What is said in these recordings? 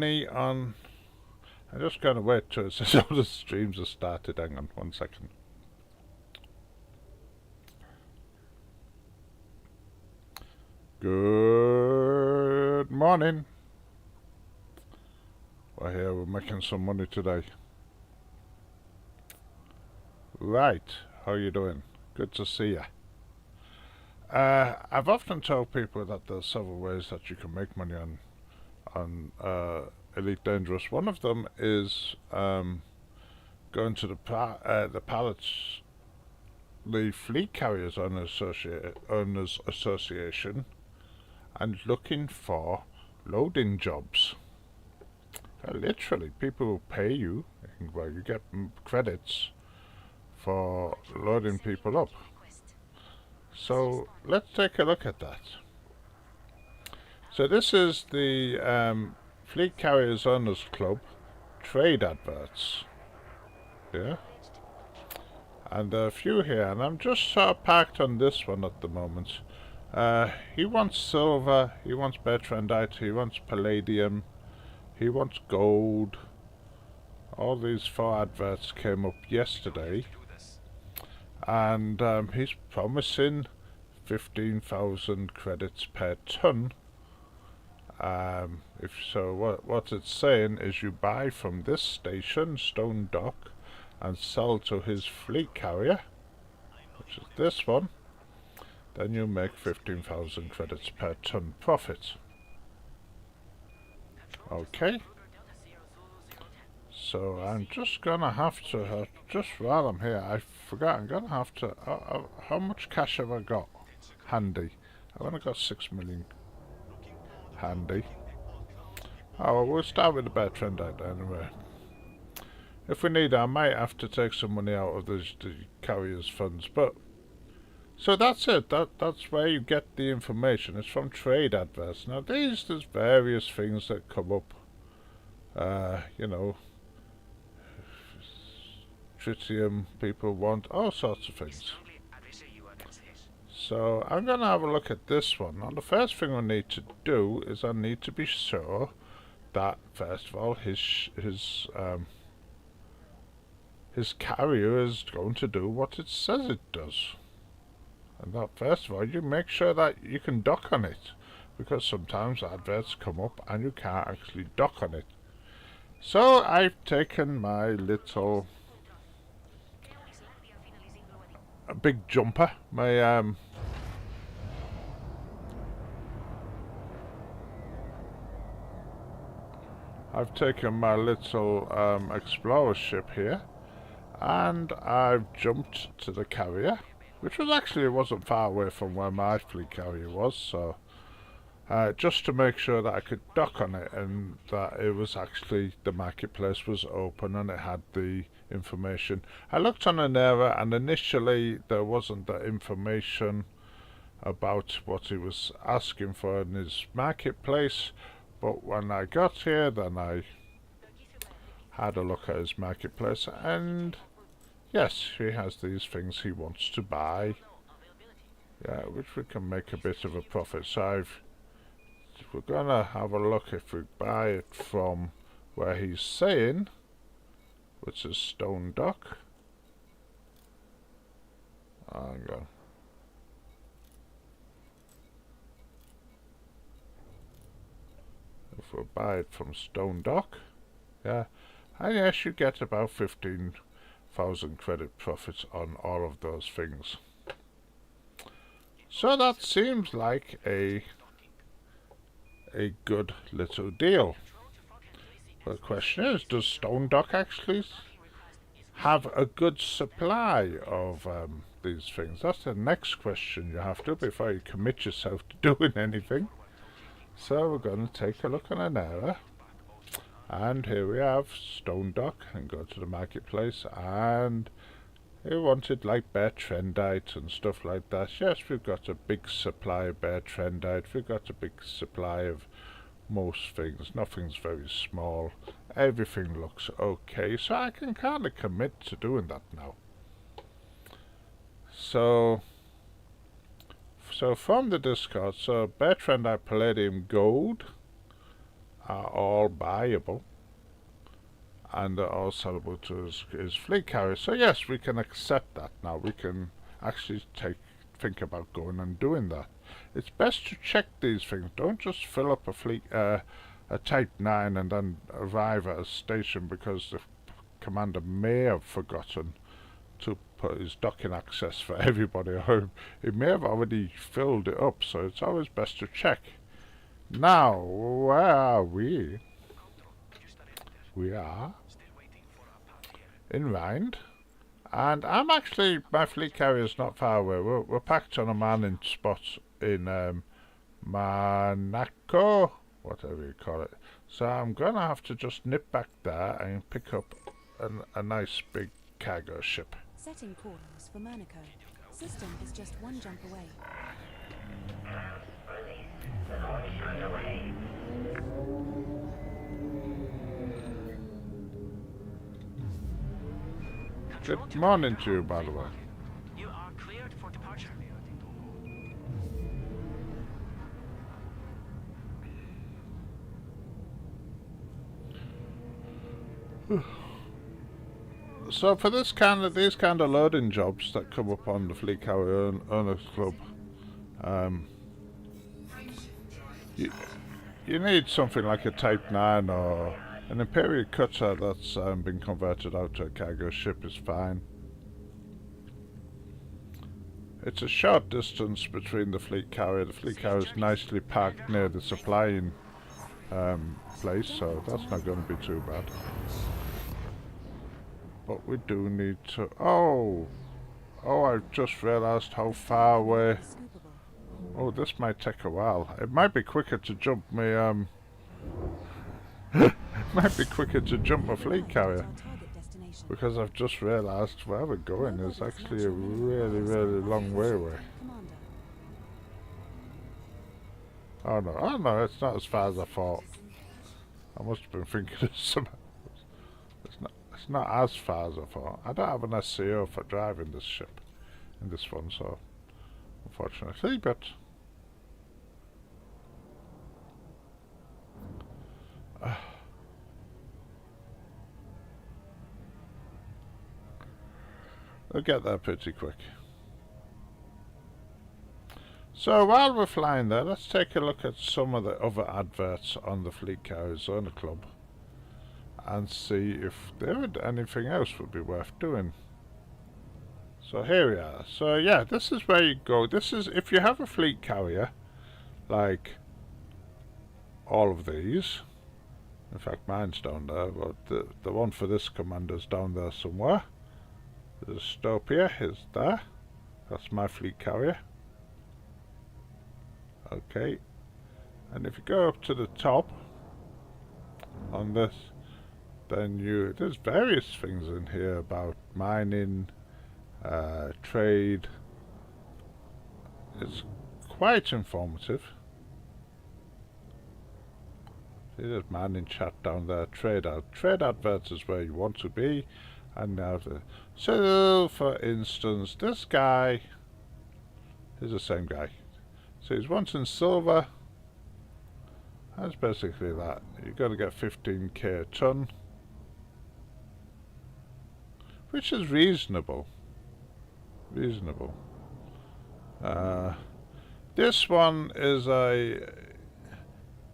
On. I'm just going to wait till it says all the streams are started. Hang on 1 second. Good morning. We're here, we're making some money today. Right, how you doing? Good to see ya. I've often told people that there's several ways that you can make money on Elite Dangerous. One of them is going to the pallets, the Fleet Carriers Owners Association, and looking for loading jobs. Literally, people will pay you. Well, you get credits for loading people up. So let's take a look at that. So this is the Fleet Carriers Owners Club trade adverts. Yeah. And there are a few here, and I'm just parked on this one at the moment. He wants silver, he wants bertrandite, he wants palladium, he wants gold. All these 4 adverts came up yesterday, and he's promising 15,000 credits per ton. If so, what it's saying is you buy from this station, Stone Dock, and sell to his fleet carrier, which is this one, then you make 15,000 credits per ton profit. Okay. So I'm just gonna have to, just while I'm here, I forgot, I'm gonna have to, how much cash have I got handy? I've only got 6 million handy. Oh, well, we'll start with the bertrandite anyway. If we need, I might have to take some money out of the carrier's funds, but so that's it. That's where you get the information. It's from trade adverts. Now there's various things that come up. You know, tritium, people want all sorts of things. So I'm going to have a look at this one. Now the first thing I need to do is I need to be sure that first of all his carrier is going to do what it says it does. And that first of all, you make sure that you can dock on it, because sometimes adverts come up and you can't actually dock on it. So I've taken my little big jumper, my I've taken my little explorer ship here, and I've jumped to the carrier, which was actually, it wasn't far away from where my fleet carrier was, so just to make sure that I could dock on it and that it was actually, the marketplace was open and it had the information. I looked on an error, and initially there wasn't the information about what he was asking for in his marketplace, but when I got here, then I had a look at his marketplace, and yes, he has these things he wants to buy, yeah, which we can make a bit of a profit. So we're gonna have a look if we buy it from where he's saying, which is Stone Dock. Hang on. If we buy it from Stone Dock, yeah, and yes, you get about 15,000 credit profits on all of those things. So that seems like a good little deal. The question is, does Stone Dock actually have a good supply of these things? That's the next question you have to, before you commit yourself to doing anything. So we're going to take a look on an error, and here we have Stone Dock, and go to the marketplace, and he wanted like bertrandite and stuff like that. Yes, we've got a big supply of bertrandite, we've got a big supply of most things, nothing's very small, everything looks okay, so I can kind of commit to doing that now. So from the Discord, so bertrandite, palladium, gold, are all buyable, and are all sellable to his fleet carrier. So yes, we can accept that now. We can actually think about going and doing that. It's best to check these things. Don't just fill up a Type 9 and then arrive at a station because the commander may have forgotten to put his docking access for everybody at home. He may have already filled it up, so it's always best to check. Now, where are we? We are in Rhind, and my fleet carrier is not far away. We're packed on a manning spot in Monaco, whatever you call it. So I'm gonna have to just nip back there and pick up a nice big cargo ship. Setting course for Monaco. System is just one jump away. Good morning to you, by the way. You are cleared for departure. So for these kind of loading jobs that come up on the Fleet Carrier Owners Club, you need something like a Type 9 or an Imperial cutter that's been converted out to a cargo ship is fine. It's a short distance between the fleet carrier. The fleet carrier is nicely parked near the supplying place, so that's not going to be too bad. But we do need to... Oh, I've just realised how far away... Oh, this might take a while. It might be quicker to jump my might be quicker to jump my fleet carrier, because I've just realised where we're going is actually a really, really long way away. Oh no, it's not as far as I thought. I must have been thinking of some... It's not as far as I thought. I don't have an SCO for driving this ship in this one, so unfortunately, but we'll get there pretty quick. So while we're flying there, let's take a look at some of the other adverts on the Fleet Carriers Owner Club and see if there would anything else would be worth doing. So here we are. So yeah, this is where you go. This is if you have a fleet carrier, like all of these. In fact, mine's down there, but the one for this commander's down there somewhere. The Dystopia is there. That's my fleet carrier. Okay. And if you go up to the top on this, then there's various things in here about mining, trade. It's quite informative. See, there's mining chat down there. Trade adverts is where you want to be. And now so for instance, this guy is the same guy. So he's wanting silver. That's basically that. You're going to get 15k a ton, which is reasonable. This one is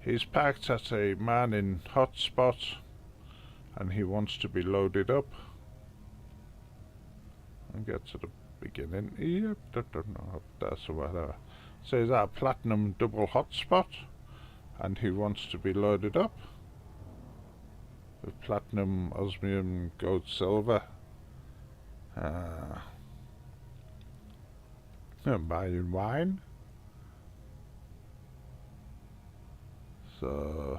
he's parked at a manning hotspot and he wants to be loaded up. And get to the beginning. Yep, no, that's whatever. So he's at a platinum double hotspot and he wants to be loaded up with platinum, osmium, gold, silver. I'm buying wine. So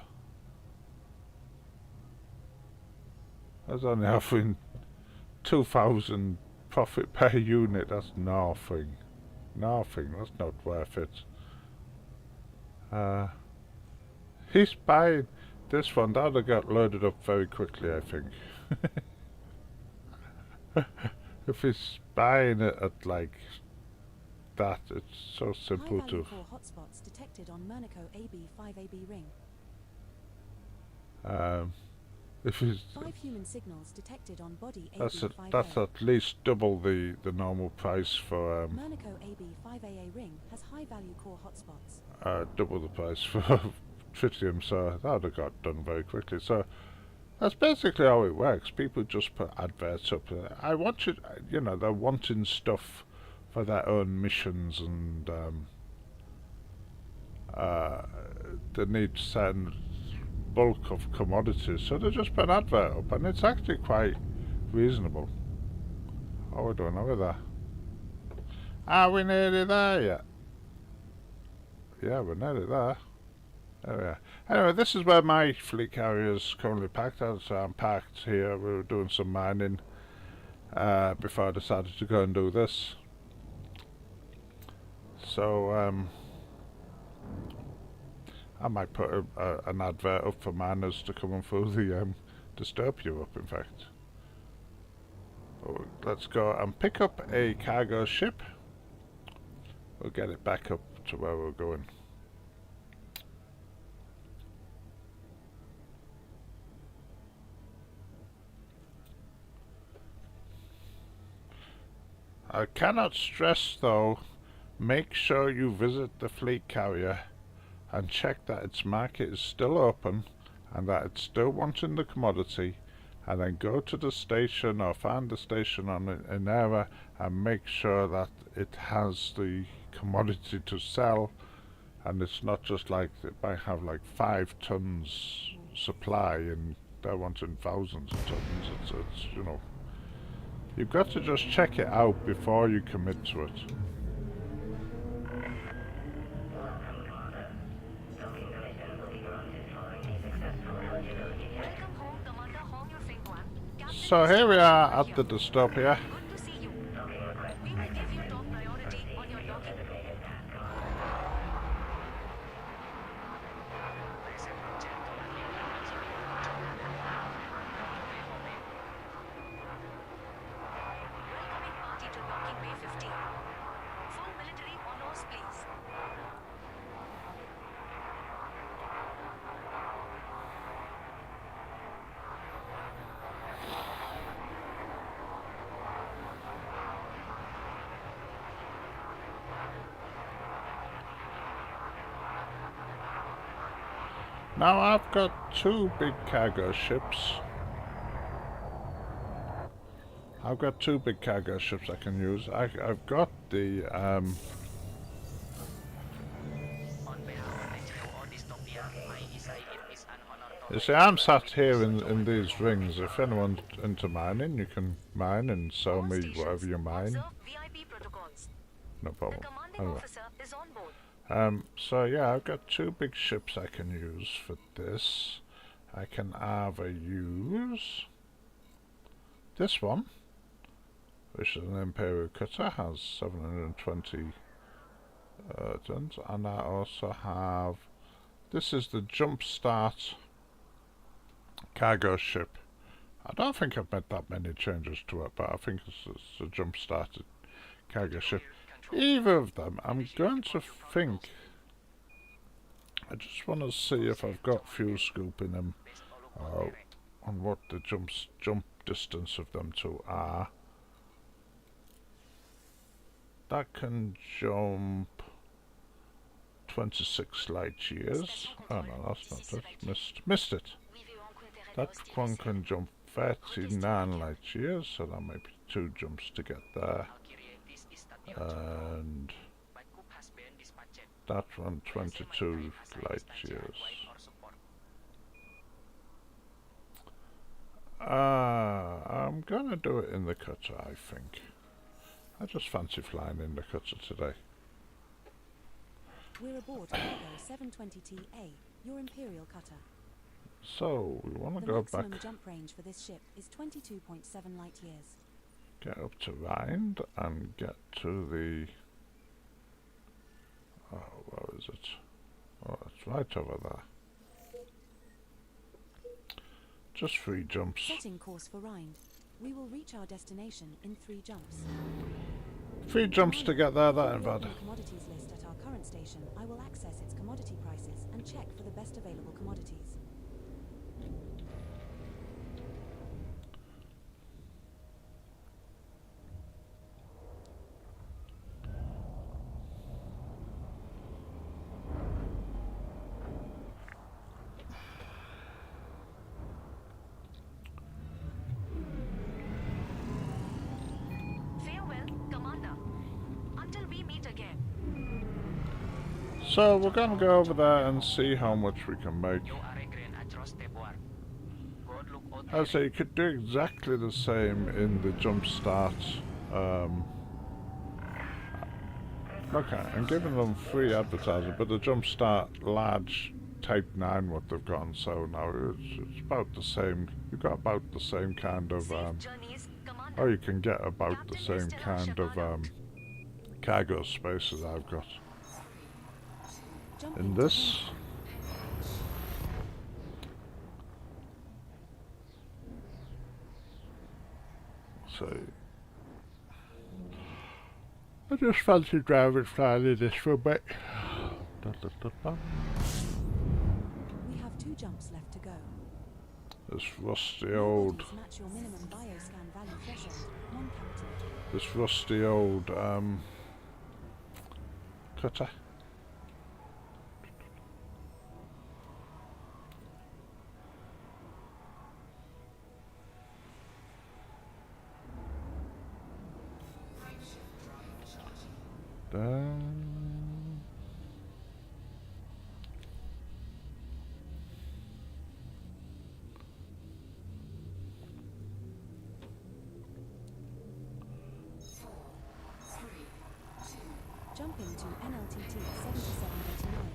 I was only offering 2,000 profit per unit. That's nothing. That's not worth it. He's buying this one. That'll get loaded up very quickly, I think. If he's buying it at like that, it's so simple to... hotspots detected on Monaco AB 5AB ring. If it's 5 human signals detected on body that's AB50. that's at least double the normal price for Monaco AB5AA ring has high-value core hotspots. double the price for tritium, so that would have got done very quickly. So that's basically how it works. People just put adverts up. I want you, you know, they're wanting stuff for their own missions, and they need to send bulk of commodities, so they just put an advert up, and it's actually quite reasonable. How are we doing over there? Are we nearly there yet? Yeah, we're nearly there. There we are. Anyway, this is where my fleet carrier is currently parked. So I'm parked here. We were doing some mining before I decided to go and do this. So I might put an advert up for miners to come and fill the dystopia up, in fact. Oh, let's go and pick up a cargo ship. We'll get it back up to where we're going. I cannot stress though, make sure you visit the fleet carrier and check that its market is still open and that it's still wanting the commodity, and then go to the station or find the station on an area and make sure that it has the commodity to sell, and it's not just like it might have like 5 tons supply and they're wanting thousands of tons. It's you know, you've got to just check it out before you commit to it. So here we are at the dystopia. Good to see you. We will give you top priority on your docking. Welcoming party to docking bay 15. Full military honors, please. Now I've got 2 big cargo ships. I've got 2 big cargo ships I can use. I've got the On behalf of FCOC Dystopia, I say it is an honor to you see, I'm sat here in these rings. If anyone's into mining, you can mine and sell me whatever you mine. Observe VIP protocols. No The problem. commanding Anyway. officer is on board. So yeah, I've got 2 big ships I can use for this. I can either use this one, which is an Imperial cutter, has 720 tons, and I also have, this is the Jumpstart cargo ship. I don't think I've made that many changes to it, but I think it's a Jumpstart cargo ship. Either of them, I'm going to think, I just want to see if I've got fuel scoop in them, on what the jump distance of them two are. That can jump 26 light years. Oh no, that's not it. Missed it. That one can jump 39 light years, so that might be 2 jumps to get there. And that one 22 light years. I'm gonna do it in the cutter, I think. I just fancy flying in the cutter today. We're aboard Cargo 720TA, your Imperial cutter. So, we want to The go back, maximum jump range for this ship is 22.7 light years. get up to Rind, and get to the... Oh, where is it? Oh, it's right over there. Just 3 jumps. Setting course for Rind. We will reach our destination in 3 jumps. 3 jumps to get there, that ain't If we bad. open the commodities list at our current station, I will access its commodity prices and check for the best available commodities. meet again. So we're gonna go over there and see how much we can make. You are agreeing at trust war. God look out I say you could do exactly the same in the jump start. Okay, I'm giving them free advertising, but the jump start large Type 9 what they've gotten, so now it's about the same. You've got about the same kind of journeys, Commander. or you can get about the Captain same Mr. kind of Shimano. cargo space as I've got Jumping in to this. wind. So I just fancy driving flying in this for a bit. We have 2 jumps left to go. This rusty No old, bodies match your minimum bioscan value threshold. Non-capital. this rusty old cutter. Down. Jumping to NLTT 7789.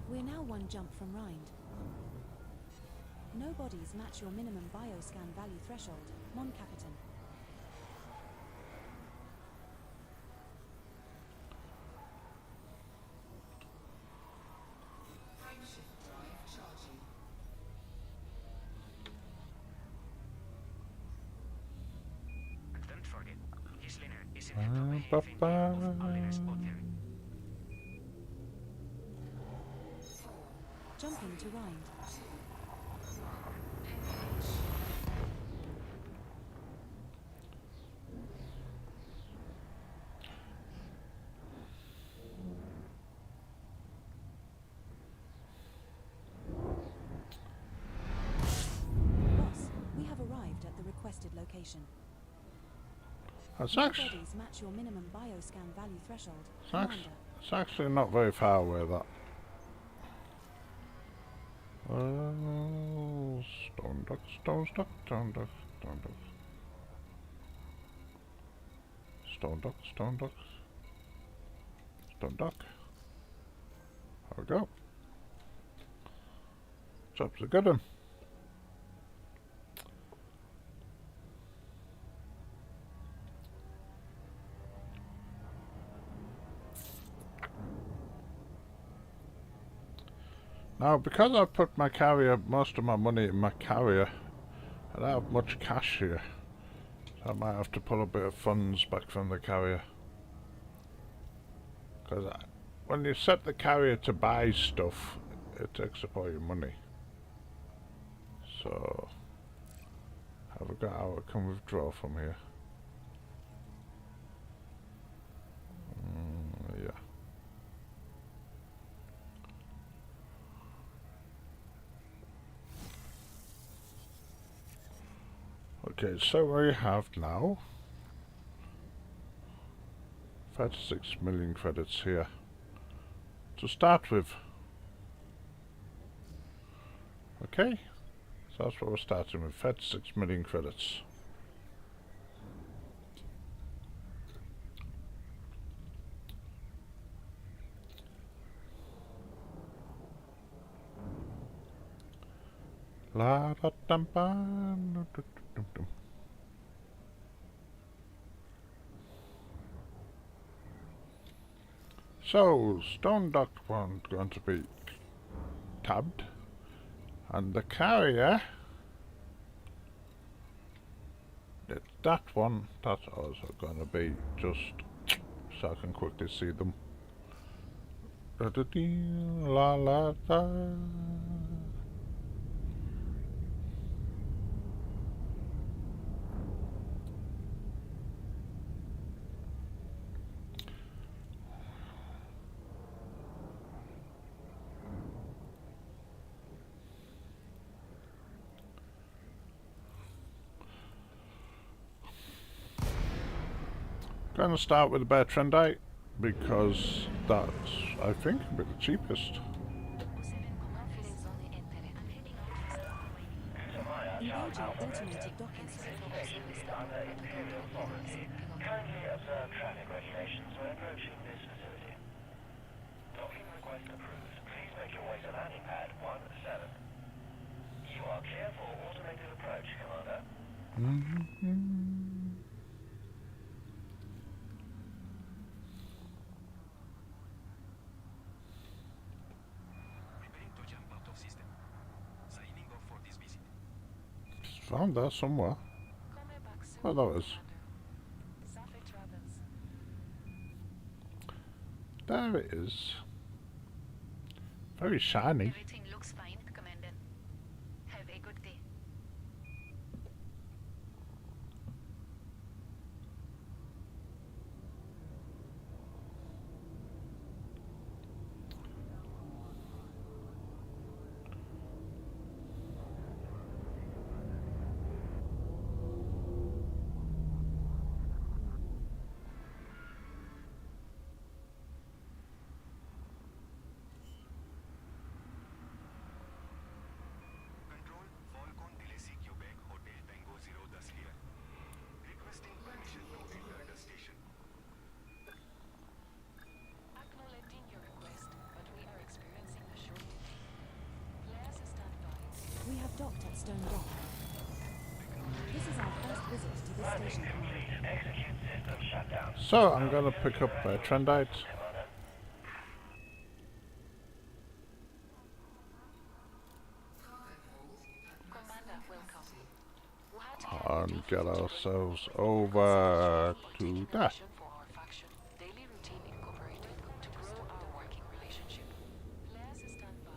We're now 1 jump from Rind. No bodies match your minimum bioscan value threshold. Non-capital. Don't forget, his liner isn't the way of holiness out there. Jumping to Rind. Boss, we have arrived at the requested location. That's No actually, bodies match your minimum bioscan value threshold. it's actually, Commander. it's actually not very far away, that. Stone duck, stone duck, stone duck, stone duck. Stone duck, stone duck. Stone duck. There we go. Job's a good one. Now, because I put my carrier, most of my money in my carrier, I don't have much cash here. So I might have to pull a bit of funds back from the carrier. Because when you set the carrier to buy stuff, it takes up all your money. So, have I got how I can withdraw from here? Yeah. Okay, so we have now 36 million credits here to start with. Okay, so that's what we're starting with, 36 million credits. La da dum bum, dum dum dum. So, stone duck one going to be tabbed, and the carrier, that one, that's also going to be just so I can quickly see them. Da da dee, la la da. Gonna start with the bare trendite because that's, I think, a bit the cheapest. Engaging automated dockers. Kindly observe traffic regulations when approaching this facility. Docking request approved. Please make your way to landing pad 17. You are clear for automated approach, Commander. Preparing to jump out of system. Signing off for this visit. It's found there somewhere. Oh, that was. There it is. Very shiny. Everything looks fine, Commander. Have a good day. Control, Falcon Delesi Quebec Hotel Tango 010 here. Requesting permission to enter the station. Acknowledging your request, but we are experiencing a shortage. Players stand by. We have docked at Stone Dock. This is our first visit to this station, Commander. Execute system shutdown. So I'm gonna pick up trendite. Commander, welcome. And get ourselves over to there. For our faction, daily routine incorporated to grow our working relationship. Players stand by.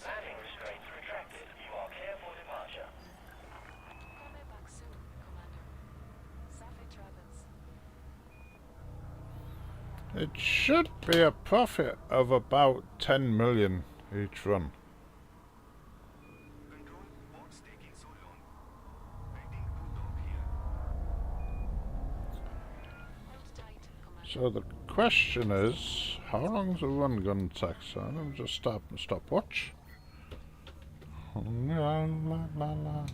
Landing restraints retracted. You are clear for departure. Come back soon, Commander. Safe travels. It should be a profit of about 10 million each run. Control, what's taking so long? Waiting to dock here. Hold tight, Commander. So the question is, how long's the run gonna take? So let me just stopwatch. La la la la.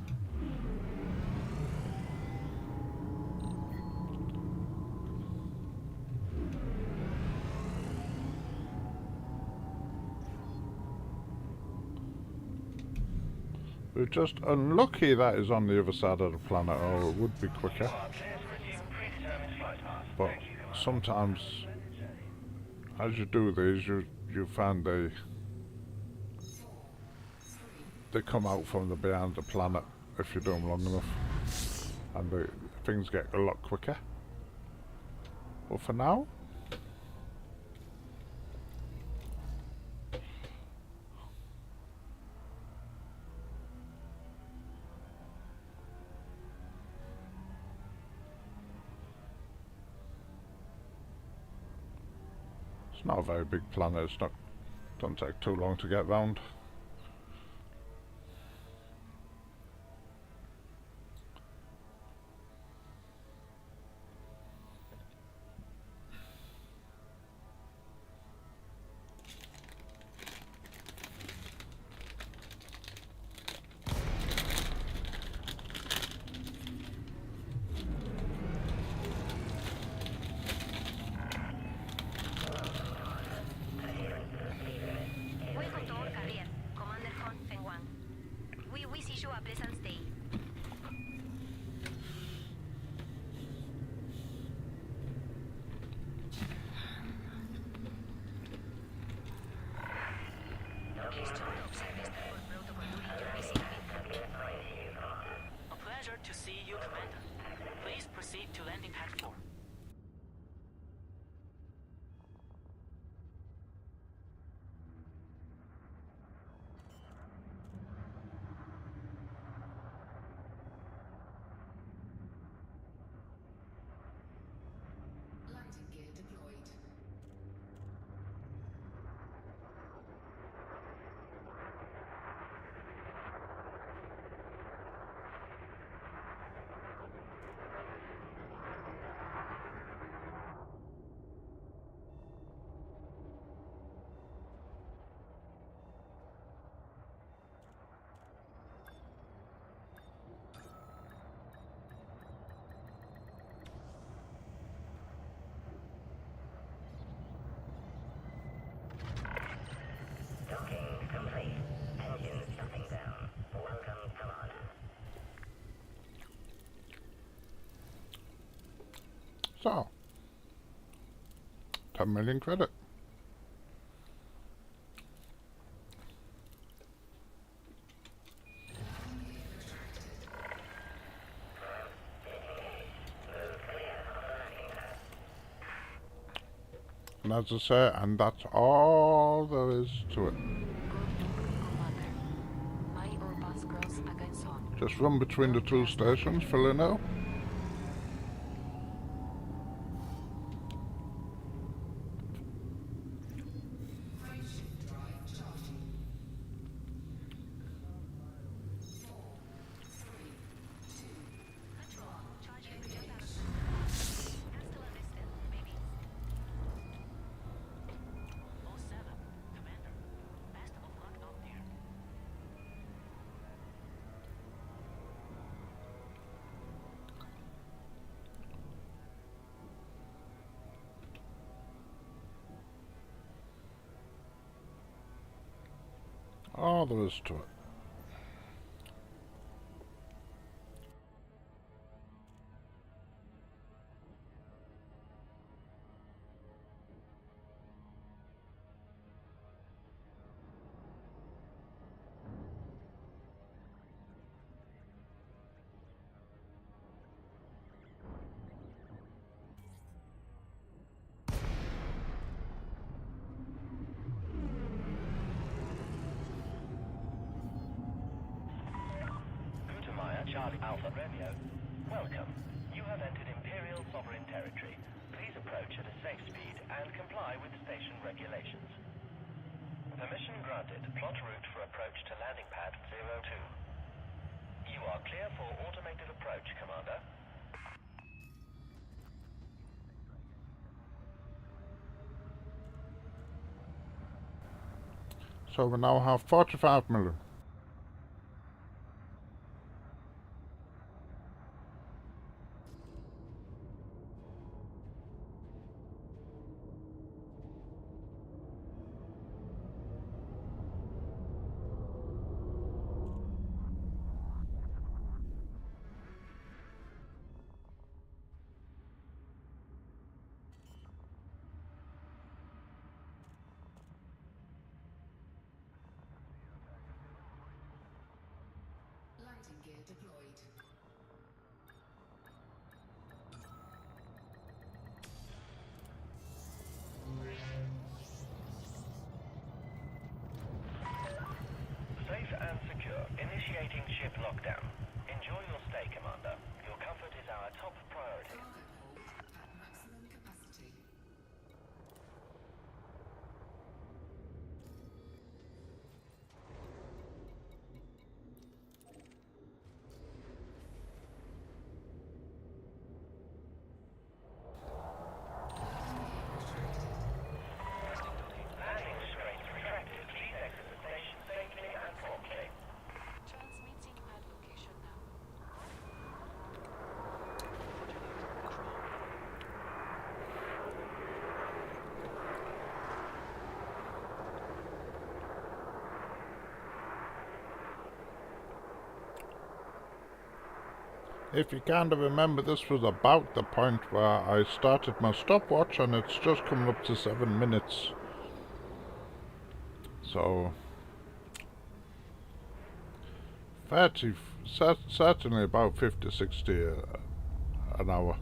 We're just unlucky that is on the other side of the planet, or it would be quicker. But sometimes, as you do these, you find they come out from the behind the planet if you do them long enough, and things get a lot quicker. But for now, it's not a very big planet. It's not. Don't take too long to get round. Voy con todo el carril. So, 10 million credit. And as I say, and that's all there is to it. Commander. My Urban's cross against on. Just run between the two stations for now. All there is to it. Charlie Alpha Romeo. Welcome. You have entered Imperial Sovereign Territory. Please approach at a safe speed and comply with station regulations. Permission granted. Plot route for approach to landing pad 02. You are clear for automated approach, Commander. So we now have 45 million. Landing gear deployed. Safe and secure. Initiating ship lockdown. Enjoy your stay, Commander. Your comfort is our top priority. Cargo hold at maximum capacity. Landing straight retracted. Please exit the station safely and promptly. Transmitting pad location now. If you kind of remember, this was about the point where I started my stopwatch and it's just coming up to 7 minutes. So, certainly about 50, 60 an hour.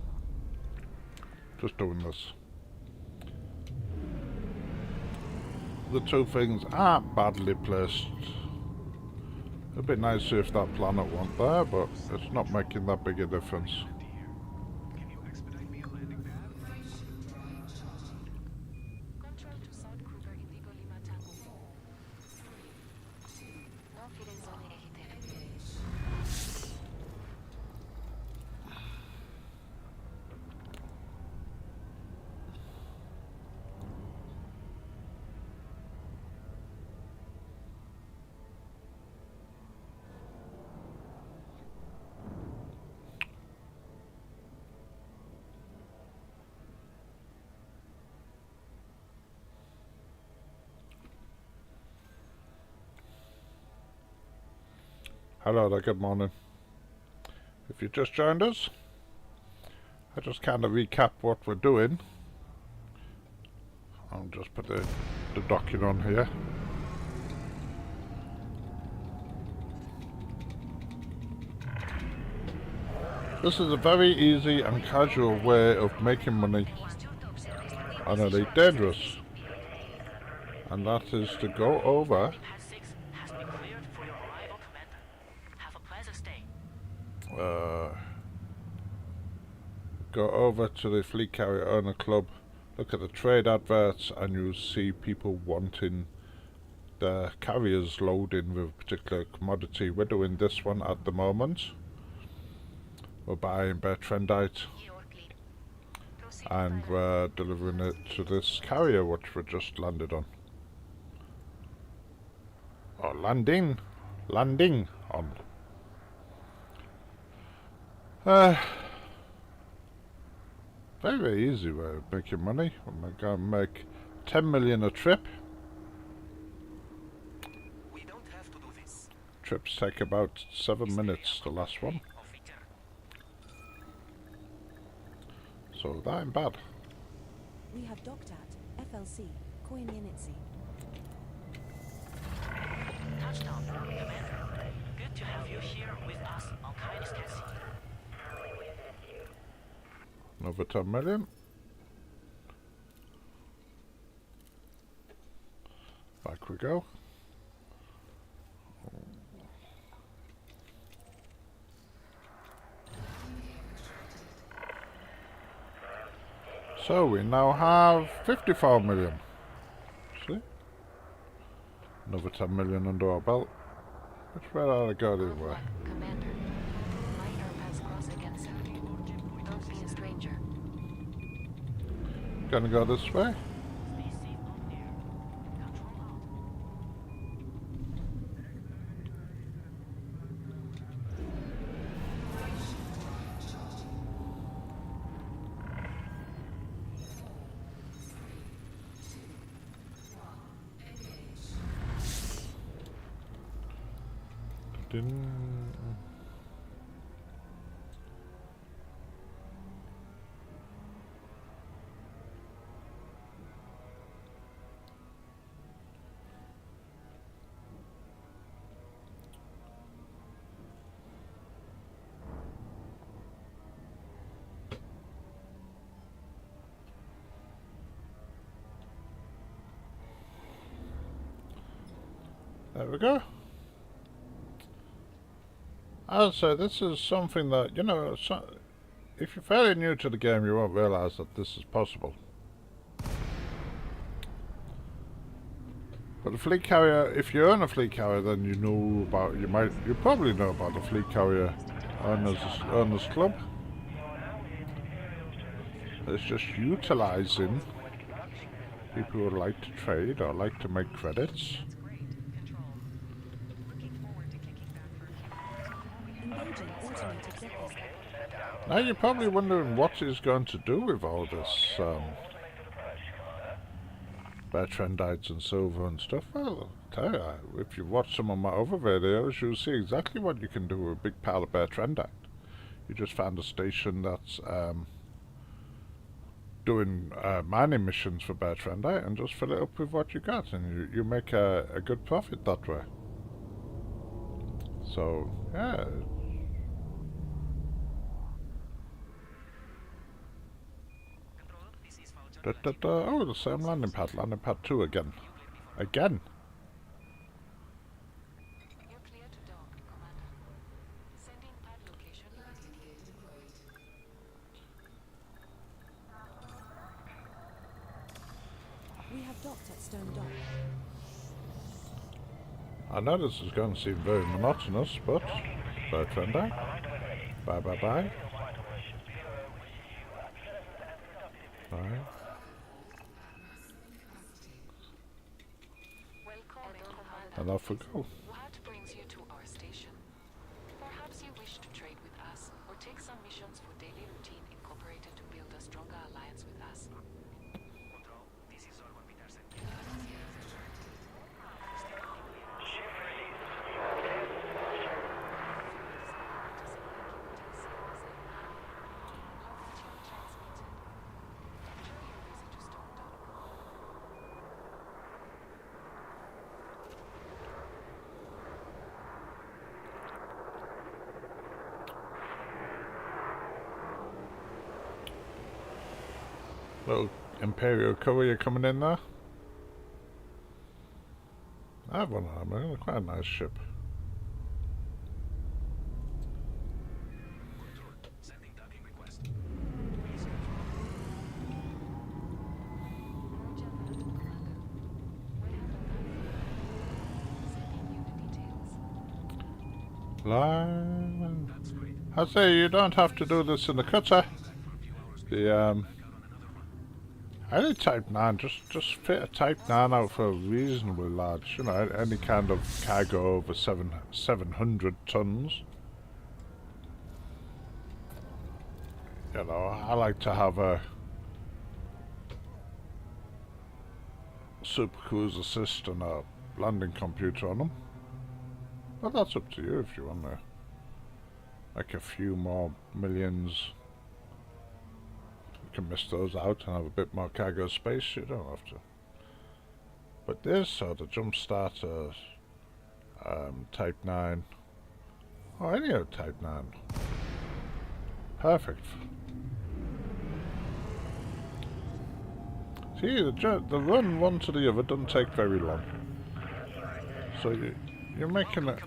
Just doing this. The two things aren't badly placed. It'd be nice if that planet weren't there, but it's not making that big a difference. Can you expedite me a landing pad? Control to South Kruger Indigo Lima Tango 4. No feeding zone elegite. Hello there, good morning. If you just joined us, I just kind of recap what we're doing. I'll just put the docking on here. This is a very easy and casual way of making money on Elite Dangerous. And that is to go over Pad 6 has been cleared for your arrival, Commander. Have a pleasant stay. go over to the Fleet Carrier Owner Club, look at the trade adverts, and you'll see people wanting the carriers loading with a particular commodity. We're doing this one at the moment. We're buying Bertrandite and we're delivering it to this carrier which we just landed on. Or landing on. Very, very easy way of making money. We're going to make 10 million a trip. We don't have to do this. Trips take about 7 minutes, the last one. So that ain't bad. We have docked at FLC, Koyunitsi. Touchdown, Commander. Good to have you here with us on Kindness Taxi. Another 10 million. Back we go. So we now have 54 million. See? Another 10 million under our belt. Which way did I go the other way? Commander, minor pass cross against you. Don't be a stranger. Gonna go this way? Stay safe out there. Control out. There we go. Also, this is something that, you know, if you're fairly new to the game, you won't realise that this is possible. But the fleet carrier, if you own a fleet carrier, then you know about, you probably know about the Fleet Carrier Owners Club. It's just utilising people who like to trade or like to make credits. Engaging automated dockers. Now you're probably wondering what he's going to do with all this Bertrandites and silver and stuff. Well, I'll tell you, if you watch some of my other videos, you'll see exactly what you can do with a big pile of Bertrandite. You just found a station that's doing mining missions for Bertrandite and just fill it up with what you got, and you make a good profit that way. So, yeah. Oh, the same landing pad 2 again. Again? You're clear to dock, Commander. Sending pad location. We have docked at Stone Dock. I know this is going to seem very monotonous, but Bertrandite. Bye bye bye. Bye. Welcome, Commander. And off we go. What brings you to our station? Perhaps you wish to trade with us or take some missions for daily routine incorporated to build a stronger alliance with us. Control, this is Solomon Peterson. Little Imperial courier coming in there. I have one of them. Quite a nice ship. Control. Sending docking request. Roger that, Commander. We'll handle that for you. Sending you the details. Line. That's great. I say you don't have to do this in the cutter. For a few hours The back out on another run. any Type 9, just fit a Type 9 out for reasonably large, you know, any kind of cargo over 700 tons. You know, I like to have a super cruise assist and a landing computer on them. But that's up to you if you want to make a few more millions. You can miss those out and have a bit more cargo space, you don't have to. But this sort of jump starter Type 9, or any other Type 9, perfect. See, the run one to the other doesn't take very long. So you're making a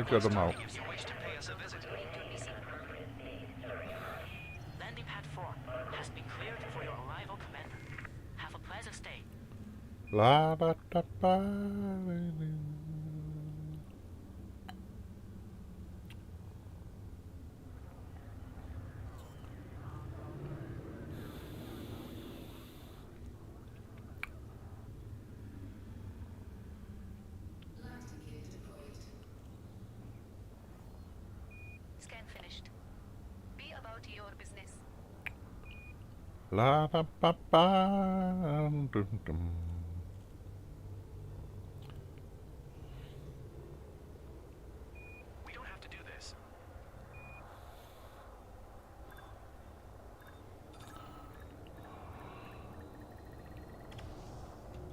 good amount. If you wish to pay us a visit. Landing pad 4 has been cleared for your arrival, Commander. Have a pleasant stay. La da da ba. Scan finished. Be about your business. La da ba ba. Dum dum. We don't have to do this.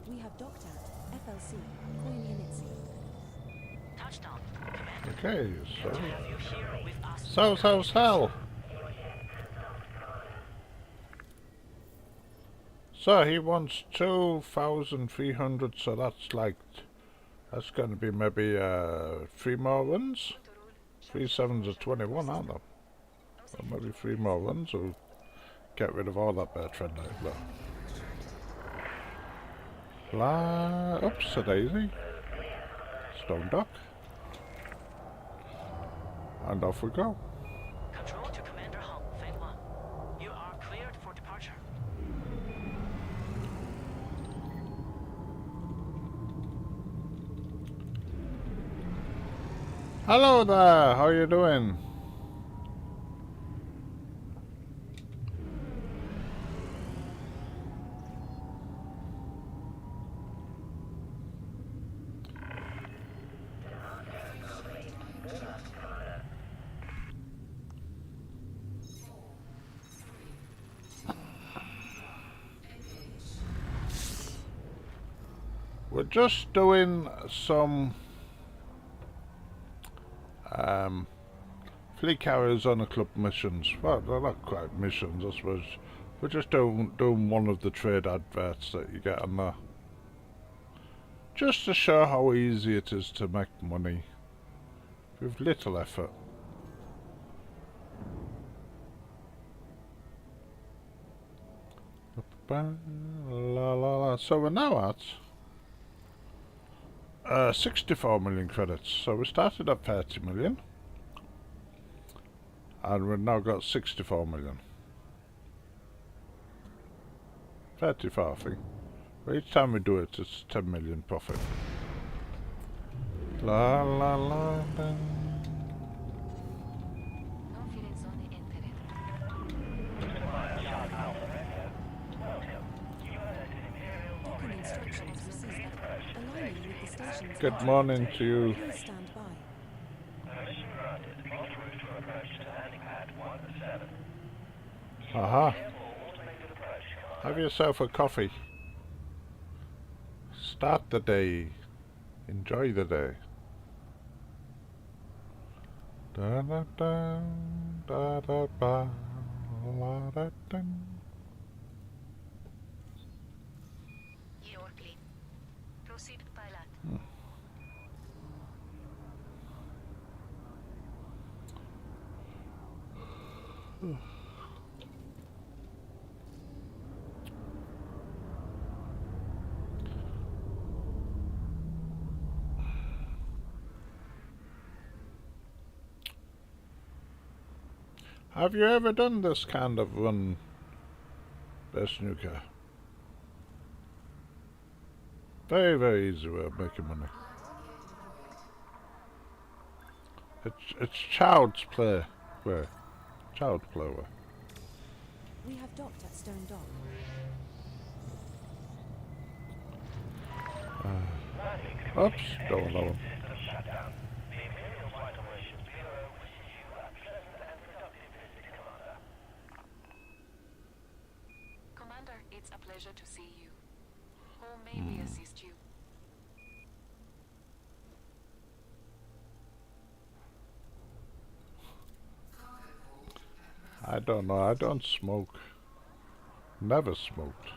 We have docked at FLC, Koyunitsi. Touchdown, Commander. Okay, so Have you here with us? sell. So he wants 2,300, so that's that's going to be maybe 3 more runs. 3 7s are 21, aren't they? Or maybe 3 more runs will get rid of all that Bertrand out there. Oops, a daisy. Stone dock. And off we go. Control to Commander Hong, Flight 1. You are cleared for departure. Hello there, how you doing? We're just doing some fleet carriers on a club missions. Well, they're not quite missions, I suppose. We're just doing one of the trade adverts that you get on there. Just to show how easy it is to make money with little effort. La la la. So we're now at 64 million credits. So we started at 30 million. And we've now got 64 million. 34, I think. But each time we do it, it's 10 million profit. La la la la. Confidence on the internet. Docking instructions received. Aligning with the station's Good morning to you. Please stand by. Permission granted. En route to approach to landing pad 17. Aha. Careful automated approach, Commander. Have yourself a coffee. Start the day. Enjoy the day. Da da da da da ba la da da. Have you ever done this kind of run, Snooker? Very, very easy way of making money. It's child's play. Child's play. We have docked at Stone Dock. Oops, don't know. Commander, it's a pleasure to see you. How may we assist you? I don't know. I don't smoke. Never smoked.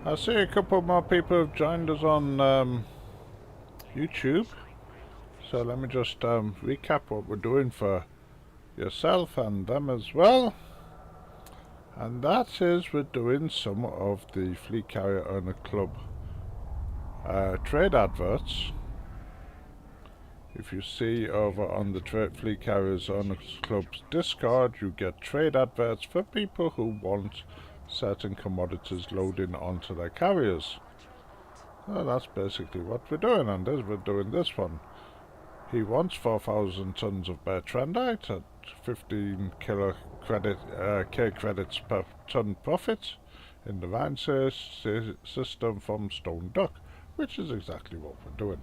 I see a couple more people have joined us on YouTube. So let me just recap what we're doing for yourself and them as well. And that is we're doing some of the Fleet Carrier Owner Club trade adverts. If you see over on the Fleet Carriers Owners Club's Discord, you get trade adverts for people who want certain commodities loading onto their carriers. So that's basically what we're doing, and we're doing this one. He wants 4,000 tons of Bertrandite at 15 K credits per ton profit in the Vine system from Stone Dock, which is exactly what we're doing.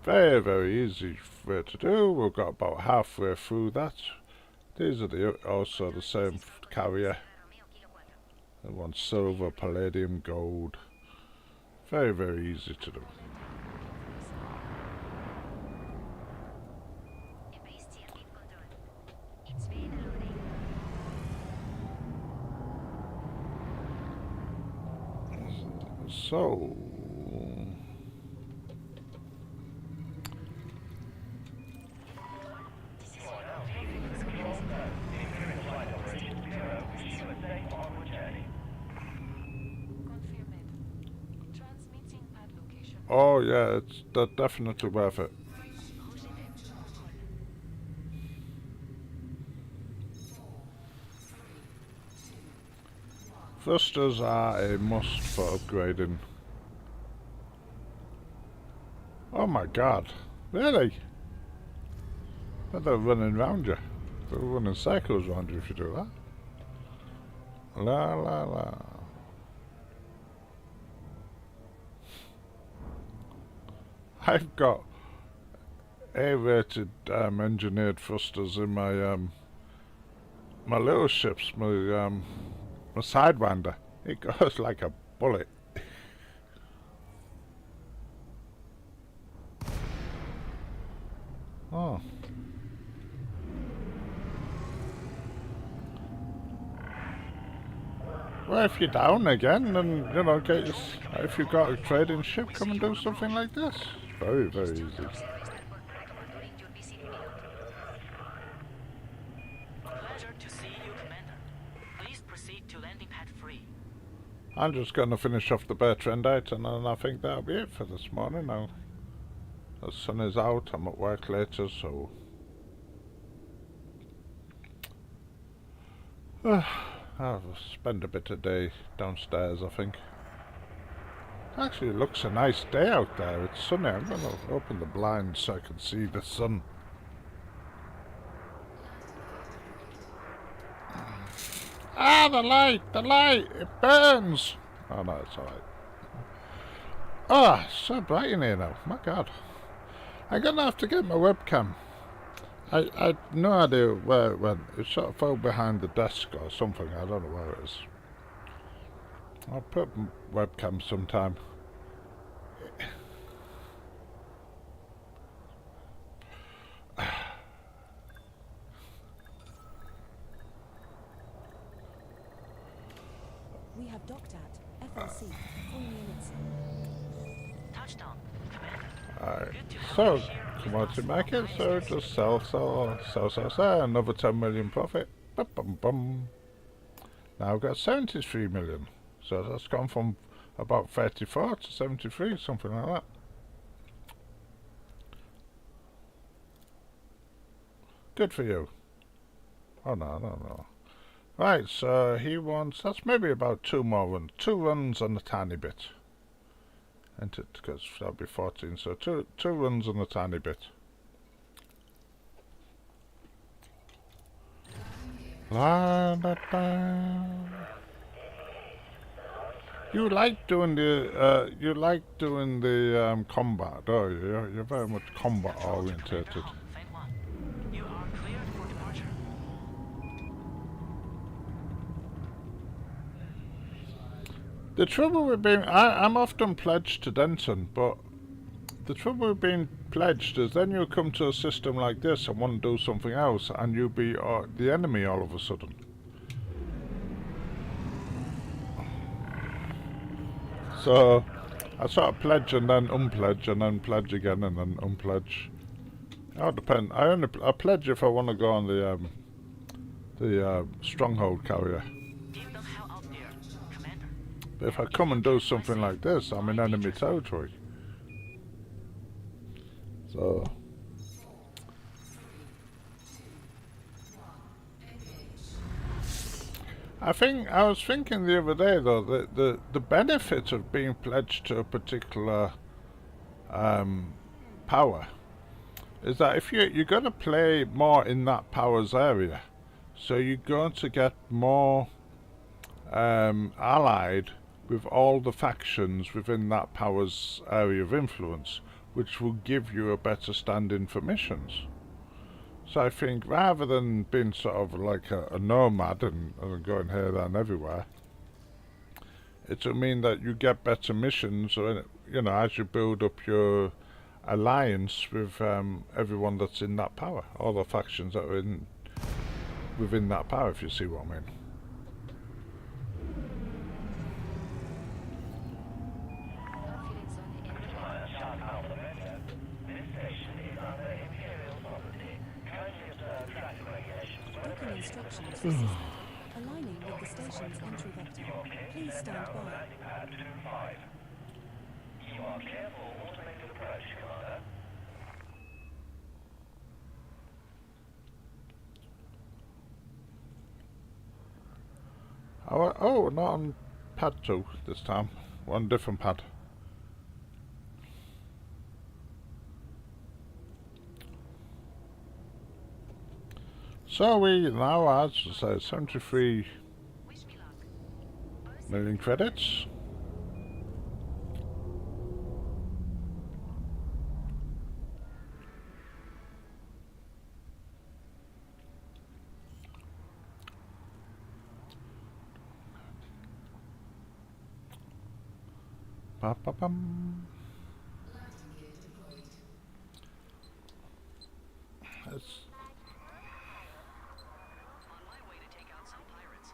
Very, very easy way to do. We've got about halfway through that. These are also the same carrier. They want silver, palladium, gold. Very, very easy to do. So oh yeah, it's definitely worth it. Thrusters are a must for upgrading. Oh my god, really? But they're running round you. They're running cycles round you if you do that. La la la. I've got A-rated engineered thrusters in my my little ships, my Sidewinder. It goes like a bullet. Oh. Well, if you're down again, then, you know, if you've got a trading ship, come and do something like this. Very, very easy. Pleasure to see you, Commander. Please proceed to landing pad 3. I'm just going to finish off the Bertrandite, and then I think that'll be it for this morning now. The sun is out, I'm at work later, so... I'll spend a bit of day downstairs, I think. Actually, it looks a nice day out there. It's sunny. I'm going to open the blinds so I can see the sun. Ah, the light! It burns! Oh no, it's alright. Ah, it's so bright in here now. My god. I'm going to have to get my webcam. I had no idea where it went. It sort of fell behind the desk or something. I don't know where it is. I'll put webcam sometime. We have docked at FOC, Fulminitsa. Touchdown, Commander. Alright, Good to have so you here with commodity us market, on so Ice just sell, another 10 million profit. Bum, bum, bum. Now I've got 73 million, so that's gone from about 34 to 73, something like that. Good for you. Oh no. Right, so he wants, that's maybe about 2 more runs. 2 runs and a tiny bit. And because that'll be 14, so two runs and a tiny bit. La da da. You like doing the combat, don't you? You're very much combat orientated. Flight 1. You are cleared for departure. The trouble with being, I'm often pledged to Denton, but the trouble with being pledged is then you come to a system like this and want to do something else, and you be the enemy all of a sudden. So I sort of pledge and then unpledge and then pledge again and then unpledge. It all depends. I pledge if I want to go on the stronghold carrier. Give them hell out there, Commander. But if I come and do something like this, I'm in enemy territory. So I was thinking the other day though that the benefit of being pledged to a particular power is that if you're going to play more in that power's area, so you're going to get more allied with all the factions within that power's area of influence, which will give you a better standing for missions. So I think rather than being sort of like a nomad and going here, there and everywhere, it will mean that you get better missions, or, you know, as you build up your alliance with everyone that's in that power, all the factions that are within that power, if you see what I mean. Docking instructions for system. Aligning with the station's entry vector. Please stand by. You are clear for automated approach, Commander. Oh, not on pad 2 this time. One different pad. So we now have, say, 73 million credits. Ba ba bum. It's On my way to take out some pirates.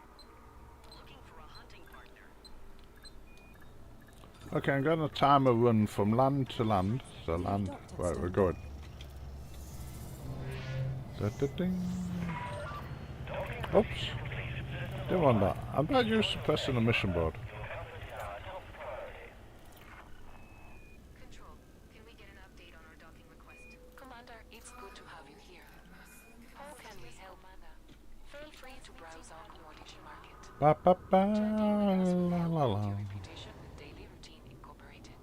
Looking for a hunting partner. okay. I'm going to time a run from land to land. So land, right, we're going. Da-da-ding. Oops, didn't want that. I'm not used to pressing the mission board. Control, can we get an update on our docking request? Commander, it's good to have you here. How can we help? Feel free to browse our commodity market. Ba ba ba Joining us la will la help la. build your reputation with Daily Routine Incorporated.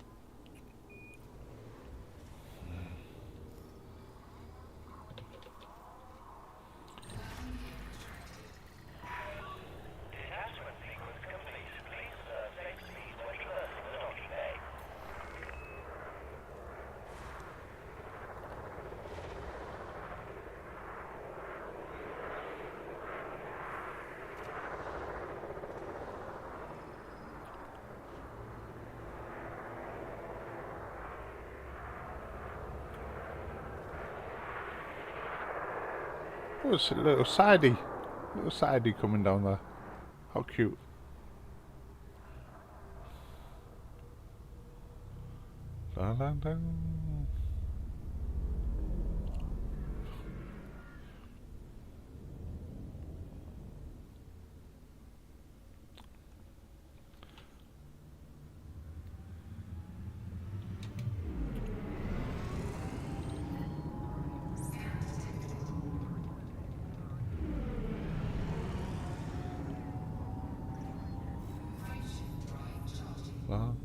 Detachment sequence complete. Please safe speed when traversing the docking bay. Oh, it's a little sidey. Little sidey coming down there. How cute. Dun, dun, dun. Dun.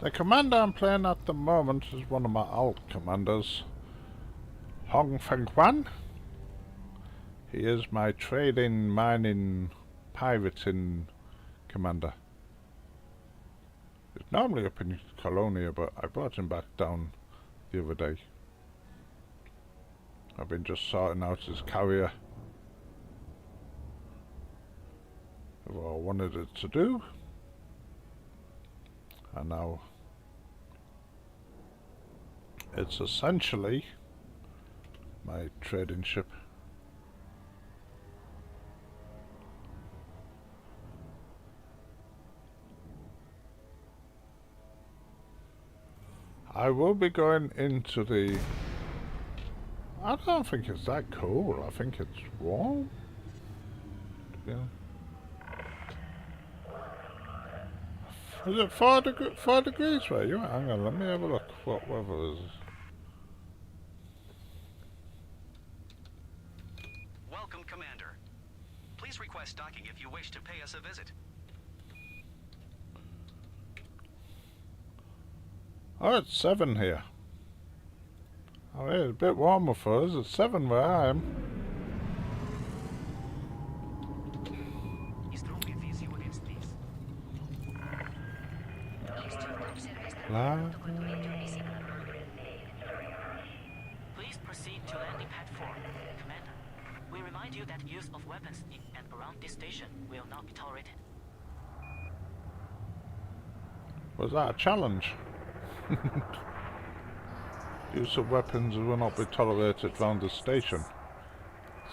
The commander I'm playing at the moment is one of my alt commanders, Hong Feng Quan. He is my trading, mining, pirating commander. He's normally up in Colonia, but I brought him back down the other day. I've been just sorting out his carrier of what I wanted it to do. And now it's essentially my trading ship. I will be going into the... I don't think it's that cold. I think it's warm. Yeah. Is it 4 degrees where you are? Hang on, let me have a look what weather is. Welcome, Commander. Please request docking if you wish to pay us a visit. Oh, it's 7 here. Oh, yeah, it's a bit warmer for us. It's 7 where I am. He strongly advise you against this. La. Please proceed to landing pad 4. Commander, we remind you that use of weapons in and around this station will not be tolerated. Was that a challenge? Use of weapons will not be tolerated round the station.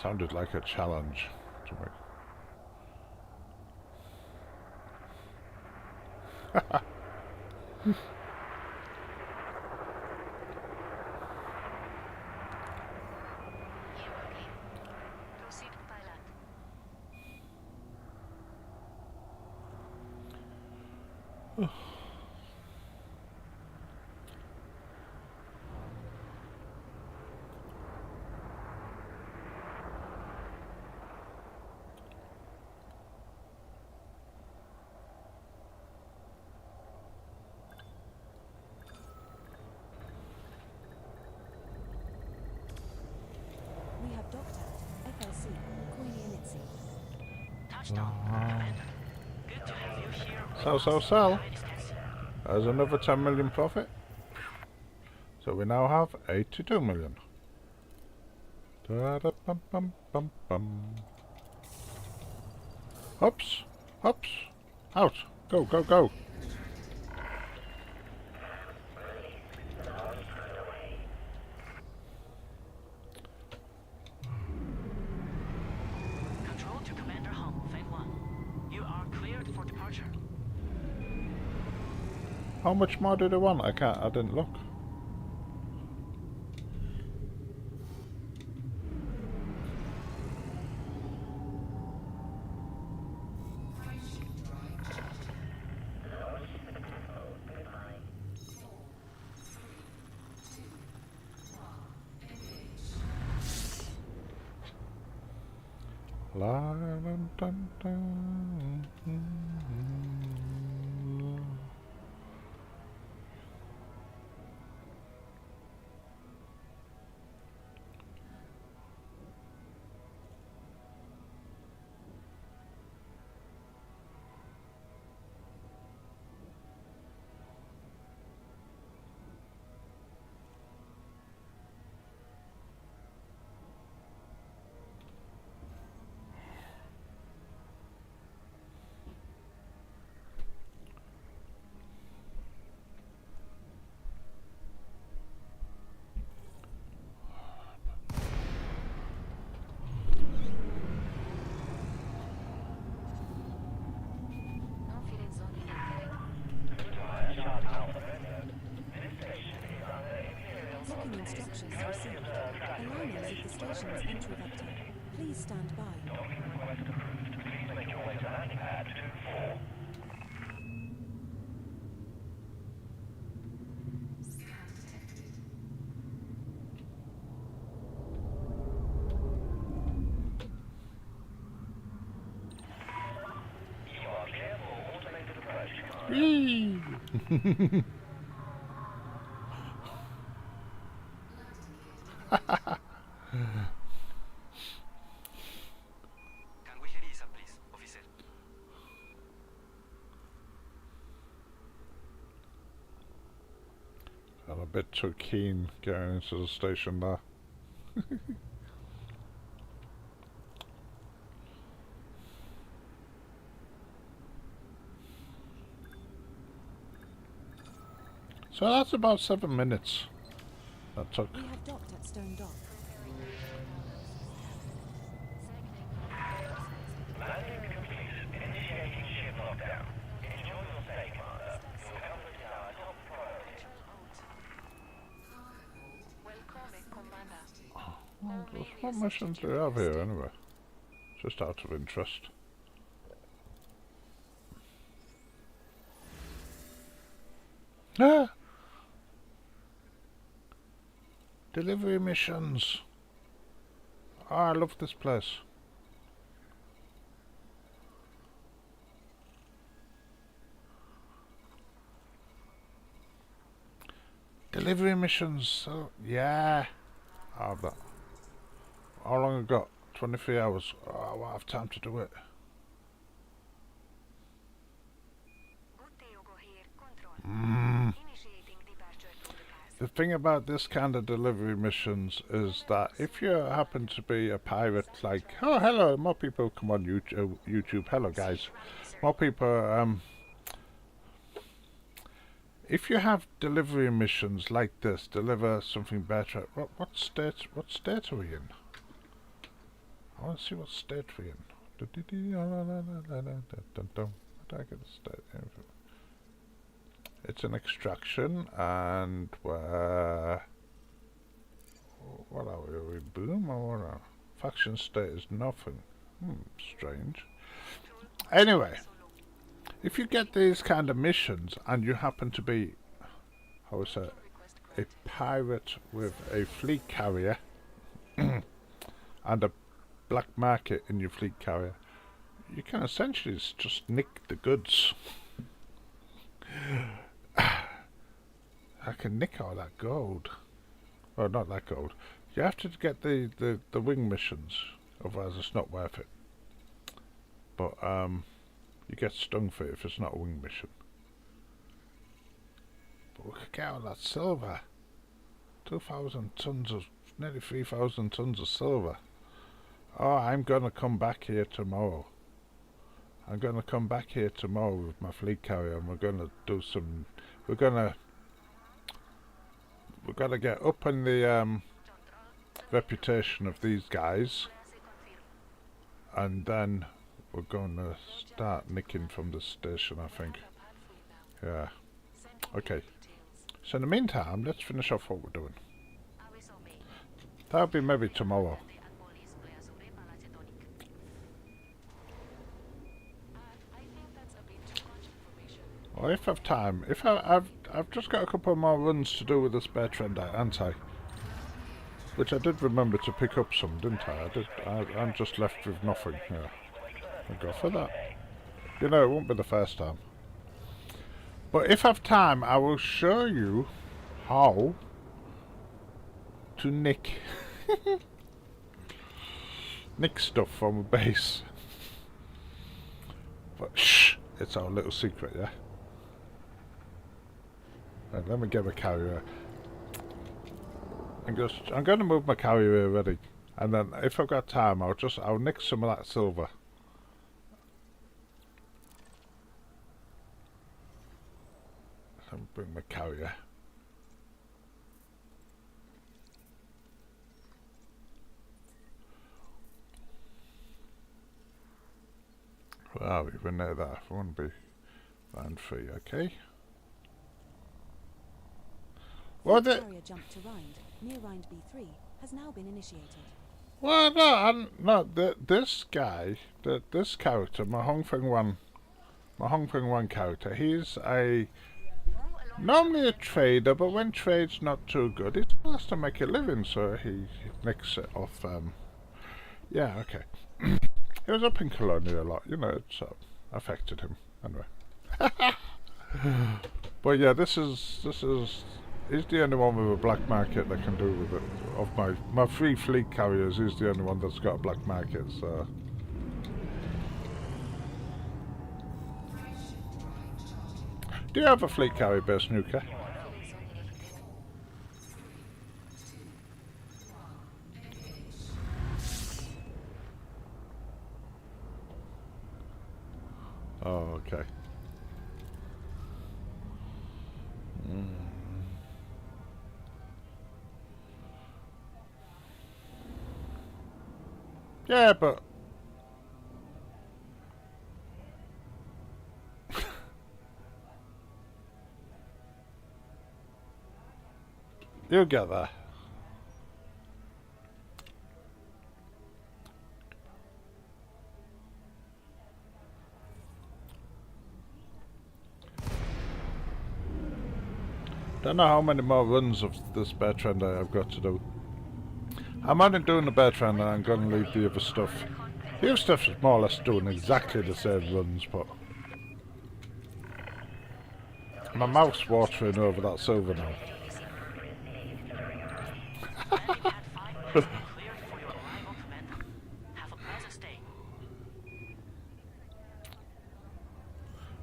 Sounded like a challenge to me. Proceed by land. We have docked at FLC, Coinianitsi. Touchdown, Commander. Good to have you here. Sell. High distance. There's another 10 million profit. So we now have 82 million. Da-da-bum-bum-bum-bum. Hops, hops, out, go, go, go. Control to Commander Hong Feng 1. You are cleared for departure. How much more did I want? I didn't look. La dun dun dun. structures received. Aligners of the station's entry vector. Please stand by. Please make your way to landing pad 24. You are clear for automated approach, Commander. Whee! Can we hear Isa, please, officer? I'm a bit too keen going into the station there. So that's about 7 minutes that took. We have docked at Stone Dock. Landing complete. Initiating ship lockdown. Enjoy your stay, Commander. Your comfort is our top priority. Welcome, Commander. What missions do we have here anyway? Just out of interest. Ah! Delivery missions. Oh, I love this place. Delivery missions. So yeah, I'll have that. How long have I got? 23 hours. Oh, I won't have time to do it. The thing about this kind of delivery missions is that if you happen to be a pirate, like, oh hello, more people come on YouTube, hello guys, more people, if you have delivery missions like this, deliver something better, what state are we in? I want to see what state we're in. Where do I get the state? It's an extraction, and what are we? Are we boom or what? Faction state is nothing. Strange. Anyway, if you get these kind of missions and you happen to be, how is it, a pirate with a fleet carrier and a black market in your fleet carrier, you can essentially just nick the goods. I can nick all that gold. Well, not that gold. You have to get the wing missions, otherwise it's not worth it. But you get stung for it if it's not a wing mission. But we could get all that silver. 2,000 tons of, nearly 3,000 tons of silver. Oh, I'm gonna come back here tomorrow. I'm gonna come back here tomorrow with my fleet carrier, and we're gonna do some. We're gonna get up in the reputation of these guys, and then we're gonna start nicking from the station, I think. Yeah. Okay. So in the meantime, let's finish off what we're doing. That'll be maybe tomorrow. Or if I have time, I've just got a couple more runs to do with the spare trend, aren't I? Which I did remember to pick up some, didn't I? I'm just left with nothing. Yeah, I'll go for that. You know, it won't be the first time. But if I have time, I will show you how to nick stuff from a base. But shh, it's our little secret, yeah. Right, let me get my carrier. I'm going to move my carrier already, and then if I've got time, I'll nick some of that silver. Let me bring my carrier. Where are we? We're near that. I want to be round 3, okay? Well, fleet the- carrier jump to Rind, near Rind B3, has now been initiated. Well, no, this guy, this character, my Hong Feng One character, he's normally a trader, but when trade's not too good, he still has to make a living, so he makes it off, yeah, okay. He was up in Colonia a lot, you know, it's affected him, anyway. But yeah, he's the only one with a black market that can do with it. Of my 3 fleet carriers, he's the only one that's got a black market, so... Do you have a fleet carrier base, Nuka? Oh, okay. Yeah, but... You'll get there. Don't know how many more runs of this bear trend I've got to do. I'm only doing the bear trend and I'm going to leave the other stuff. The other stuff is more or less doing exactly the same runs, but... My mouth's watering over that silver now. Landing pad 5 has been cleared for your arrival, Commander. Have a pleasant stay.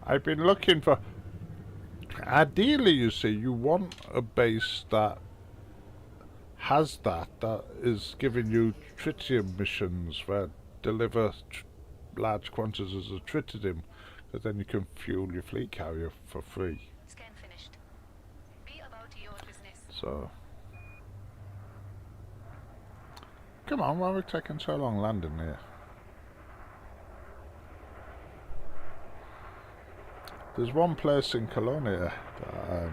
I've been looking for... Ideally, you see, you want a base that has that is giving you tritium missions where deliver large quantities of tritium, because then you can fuel your fleet carrier for free. Scan finished. Be about your business. So... Come on, why are we taking so long landing here? There's one place in Colonia that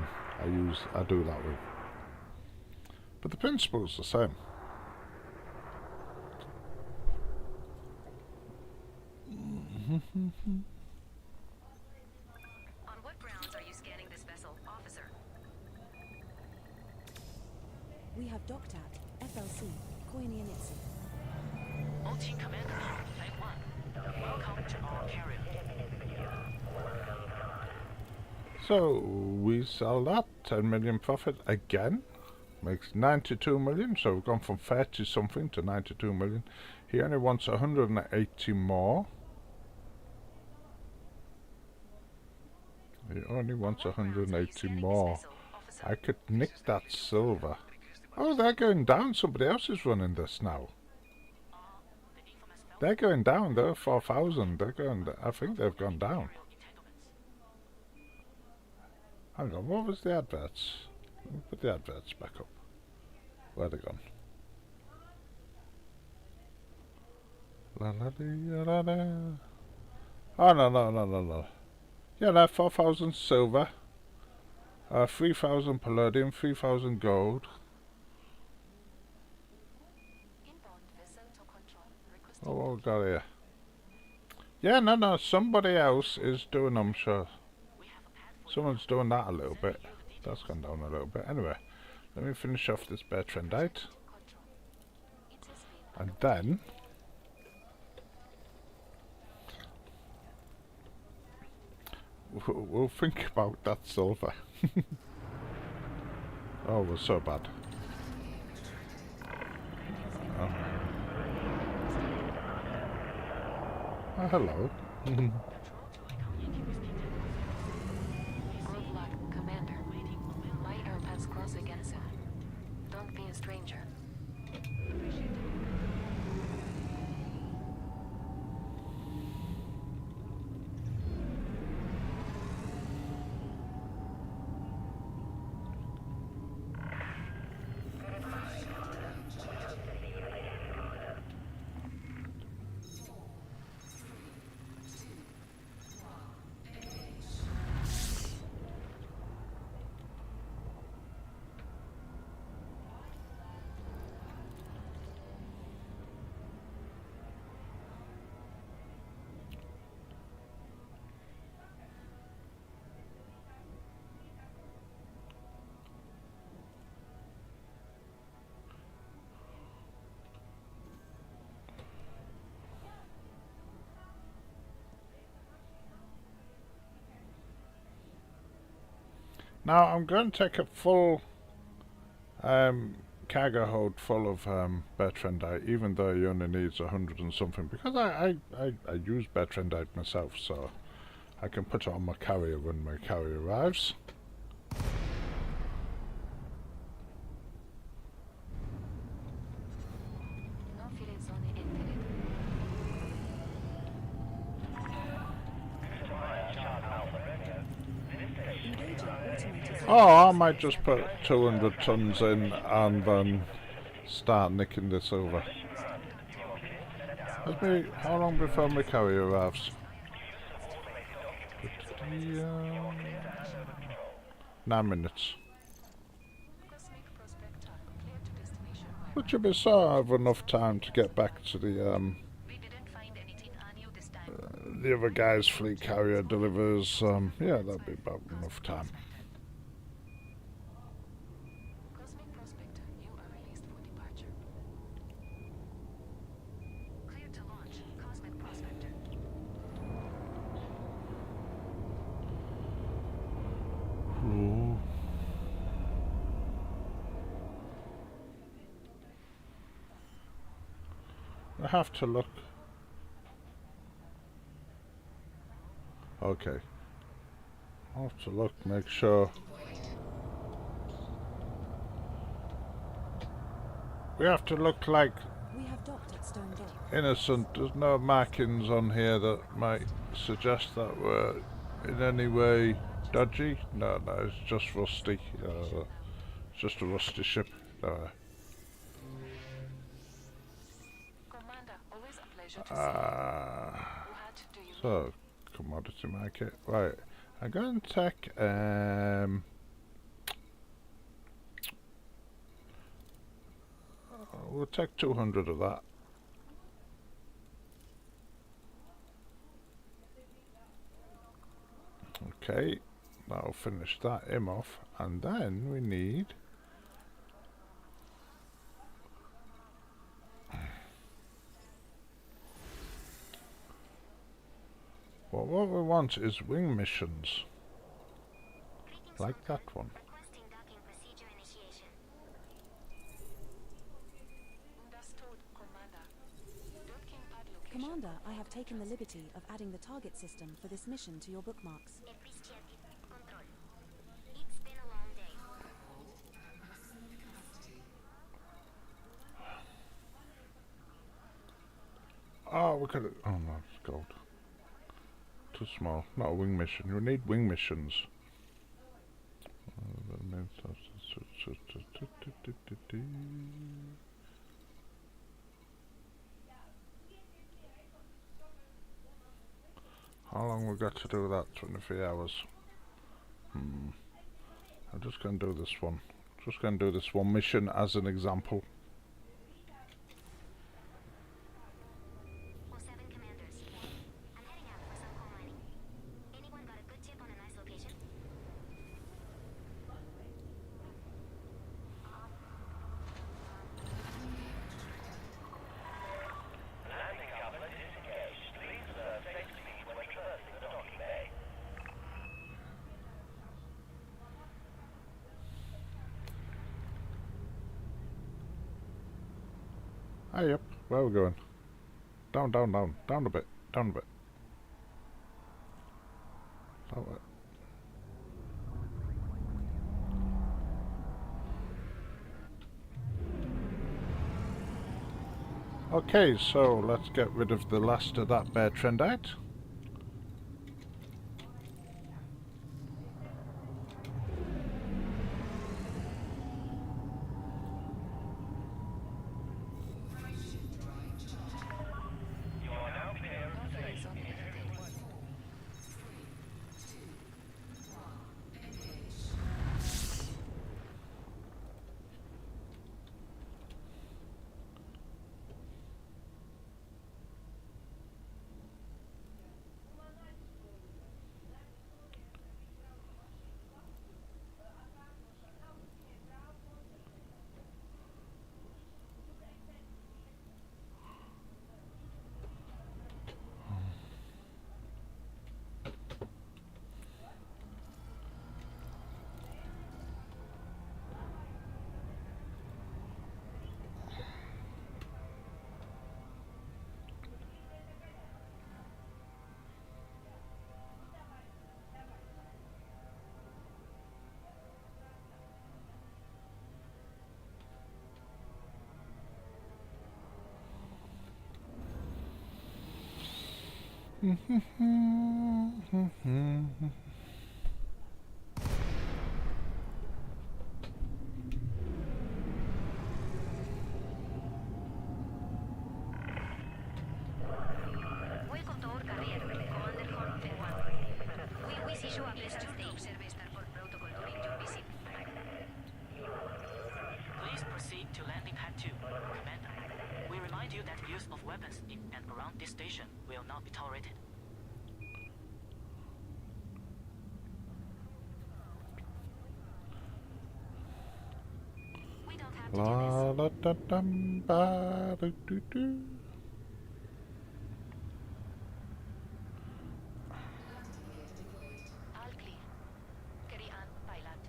I do that with. But the principle's the same. On what grounds are you scanning this vessel, officer? We have docked at FLC, Koinianitsi. All team commanders, Flight 1. Welcome to our carrier. So we sell that, 10 million profit again. Makes 92 million, so we've gone from 30 something to 92 million. He only wants 180 more. He only wants 180 more. I could nick that silver. Oh, they're going down. Somebody else is running this now. They're going down. They're 4,000. They're going. I think they've gone down. Hang on. What was the adverts? Let me put the adverts back up. Where they gone? La la dee, la la. Oh no. Yeah, they're 4,000 silver. 3,000 palladium, 3,000 gold. Inbound vessel to control. Requesting Oh, what we got here? Yeah, no, somebody else is doing, I'm sure. Someone's doing that a little bit. That's gone down a little bit. Anyway, let me finish off this bear trendite. control. It has been And then... we'll think about that silver. Oh, we're so bad. Oh, hello. good luck, Commander. My air paths close against him. Don't be a stranger. Now I'm going to take a full cargo hold full of Bertrandite, even though he only needs 100 and something, because I use Bertrandite myself, so I can put it on my carrier when my carrier arrives. No filet zone entered. Engaging automated. Oh, I might just put 200 tons in and then start nicking this over. How long before my carrier arrives? 9 minutes. Cosmic Prospector, clear to destination. Which should be so I have enough time to get back to We didn't find anything on you this time. the other guy's fleet carrier delivers. Yeah, that'll be about enough time. Cosmic Prospector, you are released for departure. Clear to launch. Cosmic Prospector. Ooh. I have to look. Okay. I have to look, make sure. We have to look like We have docked at Stone Dock. innocent. There's no markings on here that might suggest that we're in any way dodgy. No, it's just rusty. It's just a rusty ship. Commander, always a pleasure to see you. What do you need? So, commodity market. Right. I'm going to take we'll take 200 of that. Okay, that'll finish that him off, and then we need well, what we want is wing missions, like that one. Requesting docking procedure initiation. Understood, Commander. Docking pad location. Commander, I have taken the liberty of adding the target system for this mission to your bookmarks. Appreciated. Control. It's been a long day. Oh, we could. Oh no, it's gold. Too small. Not a wing mission. You need wing missions. How long we got to do that? 23 hours. I'm just going to do this one. Just going to do this one mission as an example. 07 commanders. I'm heading out for some coal mining. Anyone got a good tip on a nice location? Landing couplet disengaged. Please observe safe speed when traversing the docking bay. Hey, up. Where are we going? Down, down, down. Down a bit. Down a bit. That way. Okay, so let's get rid of the last of that Bertrandite. You are now clear of the Filet station. zone entered. Welcome to our carrier, Commander Horn Feng 1. We wish you a pleasant stay. Observe Starport protocol during your visit. Please proceed to landing pad 2, Commander. We remind you that use of weapons in and around this station will not be tolerated. We don't have to do this. La da da dum ba do do do. All clear. Carry on, pilot.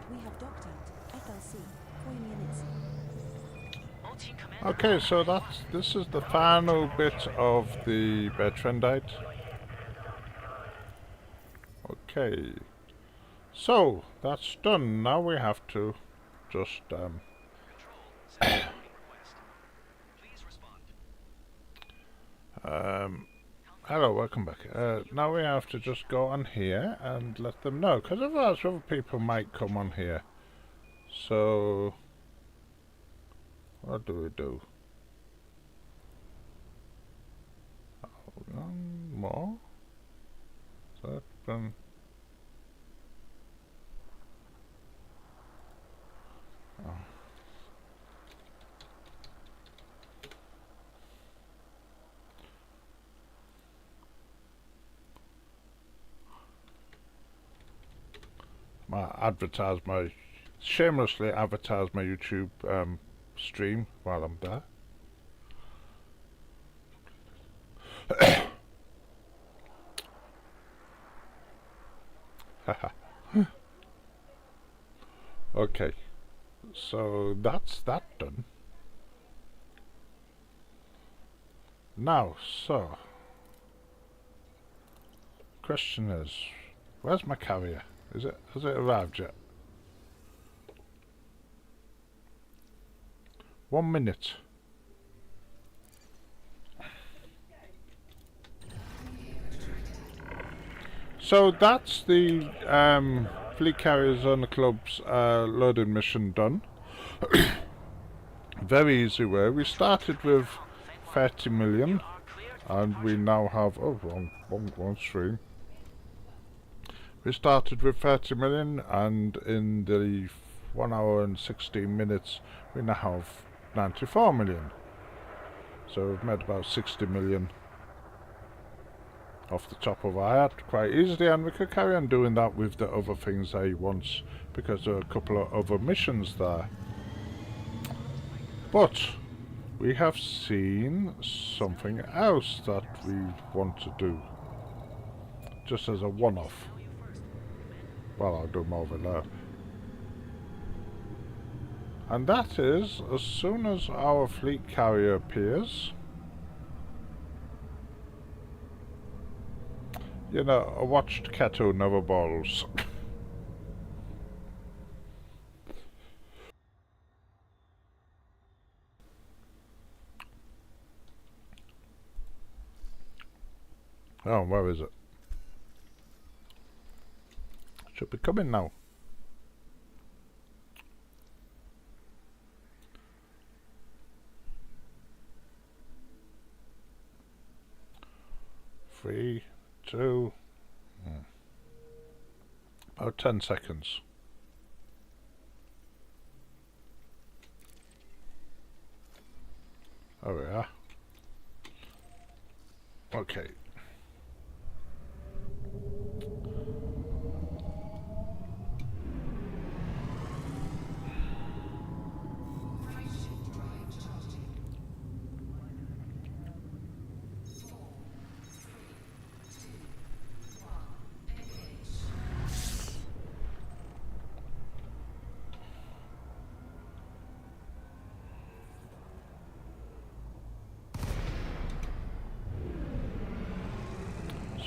We have docked at FLC, coin units. All team commander. Okay, so this is the final bit of the Bertrandite. Okay, so that's done. Now we have to just Control, sending request. Please respond. hello, welcome back. Now we have to just go on here and let them know, because otherwise other people might come on here. So what do we do? Hold on, more. So then. Oh. Shamelessly advertise my YouTube stream while I'm there. Okay, so that's that done. Now, so question is, where's my carrier? Has it arrived yet? 1 minute. So that's the Fleet Carriers on the Club's loading mission done. Very easy way. We started with 30 million and we now have, oh, wrong stream. We started with 30 million and in the 1 hour and 16 minutes we now have 94 million. So we've made about 60 million off the top of our head quite easily, and we could carry on doing that with the other things I want, because there are a couple of other missions there. But we have seen something else that we want to do, just as a one-off. Well, I'll do more of it later. And that is, as soon as our fleet carrier appears, you know, a watched kettle never boils. Oh, where is it? Should be coming now. Three, two, about 10 seconds. There we are. Okay.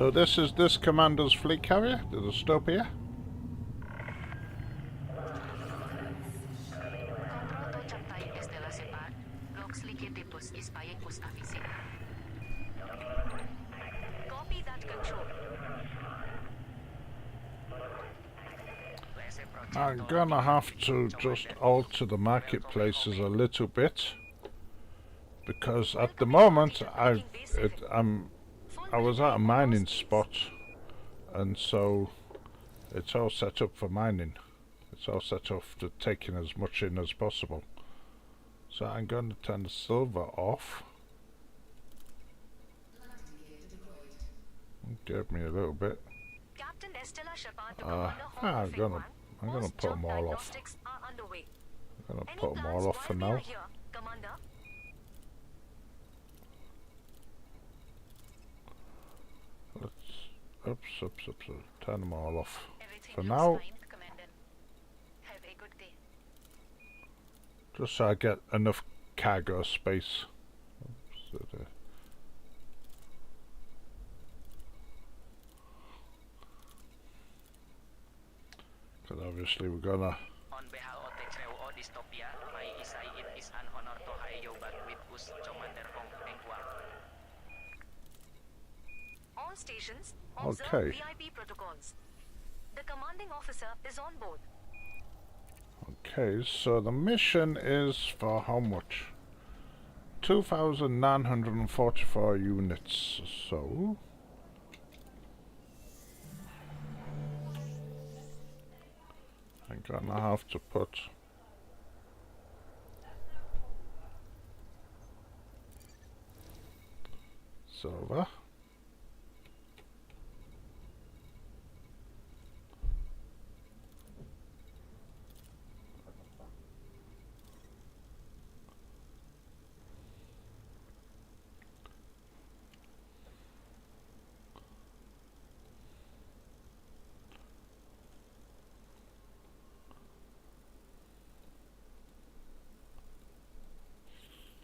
So this is this commander's fleet carrier, the dystopia. Comproto chaptai estela separ, lox licetipus ispaiecus affici. Copy that control. I'm gonna have to just alter the marketplaces a little bit, because at the moment I was at a mining spot, and so it's all set up for mining. It's all set up to taking as much in as possible. So I'm going to turn the silver off. Give me a little bit. Captain Estella Shepard to I'm Commander gonna put them all off. are underway. I'm gonna Any put them plans all off for while we are now. here, Commander? Let's turn them all off Everything for looks now, fine, Commandant. Have a good day. just so I get enough cargo space. Oops, because obviously we're gonna. On behalf of the crew of Dystopia, I say it is an honor to hire you back with us, Commander Hong Engwa. All stations, observe Okay. VIP protocols. The commanding officer is on board. Okay, so the mission is for how much? 2,944 units, so... I'm gonna have to put... silver.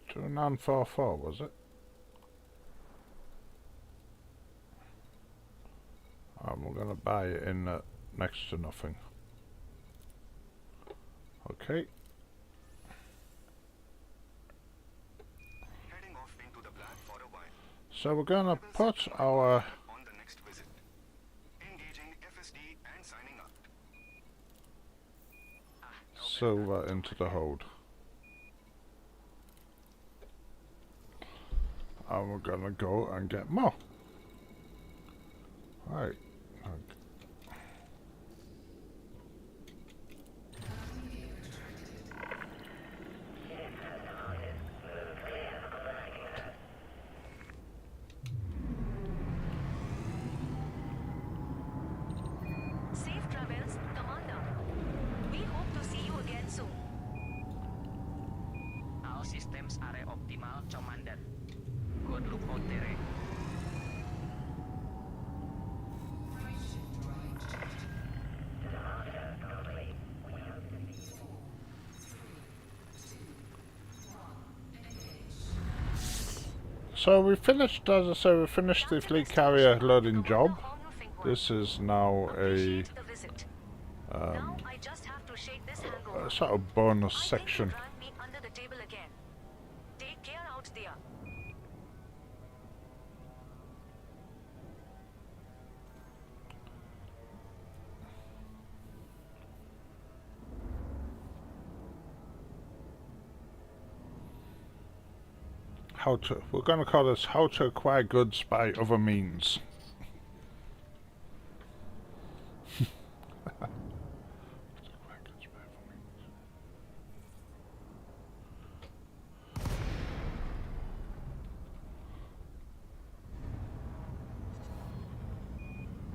Two 944, was it? We're gonna buy it in next to nothing. Okay. Heading off into the black for a while. So we're gonna put our On the next visit. Engaging FSD and signing up. silver into the hold. And we're gonna go and get more. Right. Safe travels, Commander. We hope to see you again soon. All systems are optimal, Commander. Good look out there. So we finished, as I say, we finished the fleet carrier loading job. This is now a The visit. um, Now I just have to shake this hangover. a sort of bonus I think section. you drank me under the table again. Take care out there. We're going to call this how to acquire goods by other means.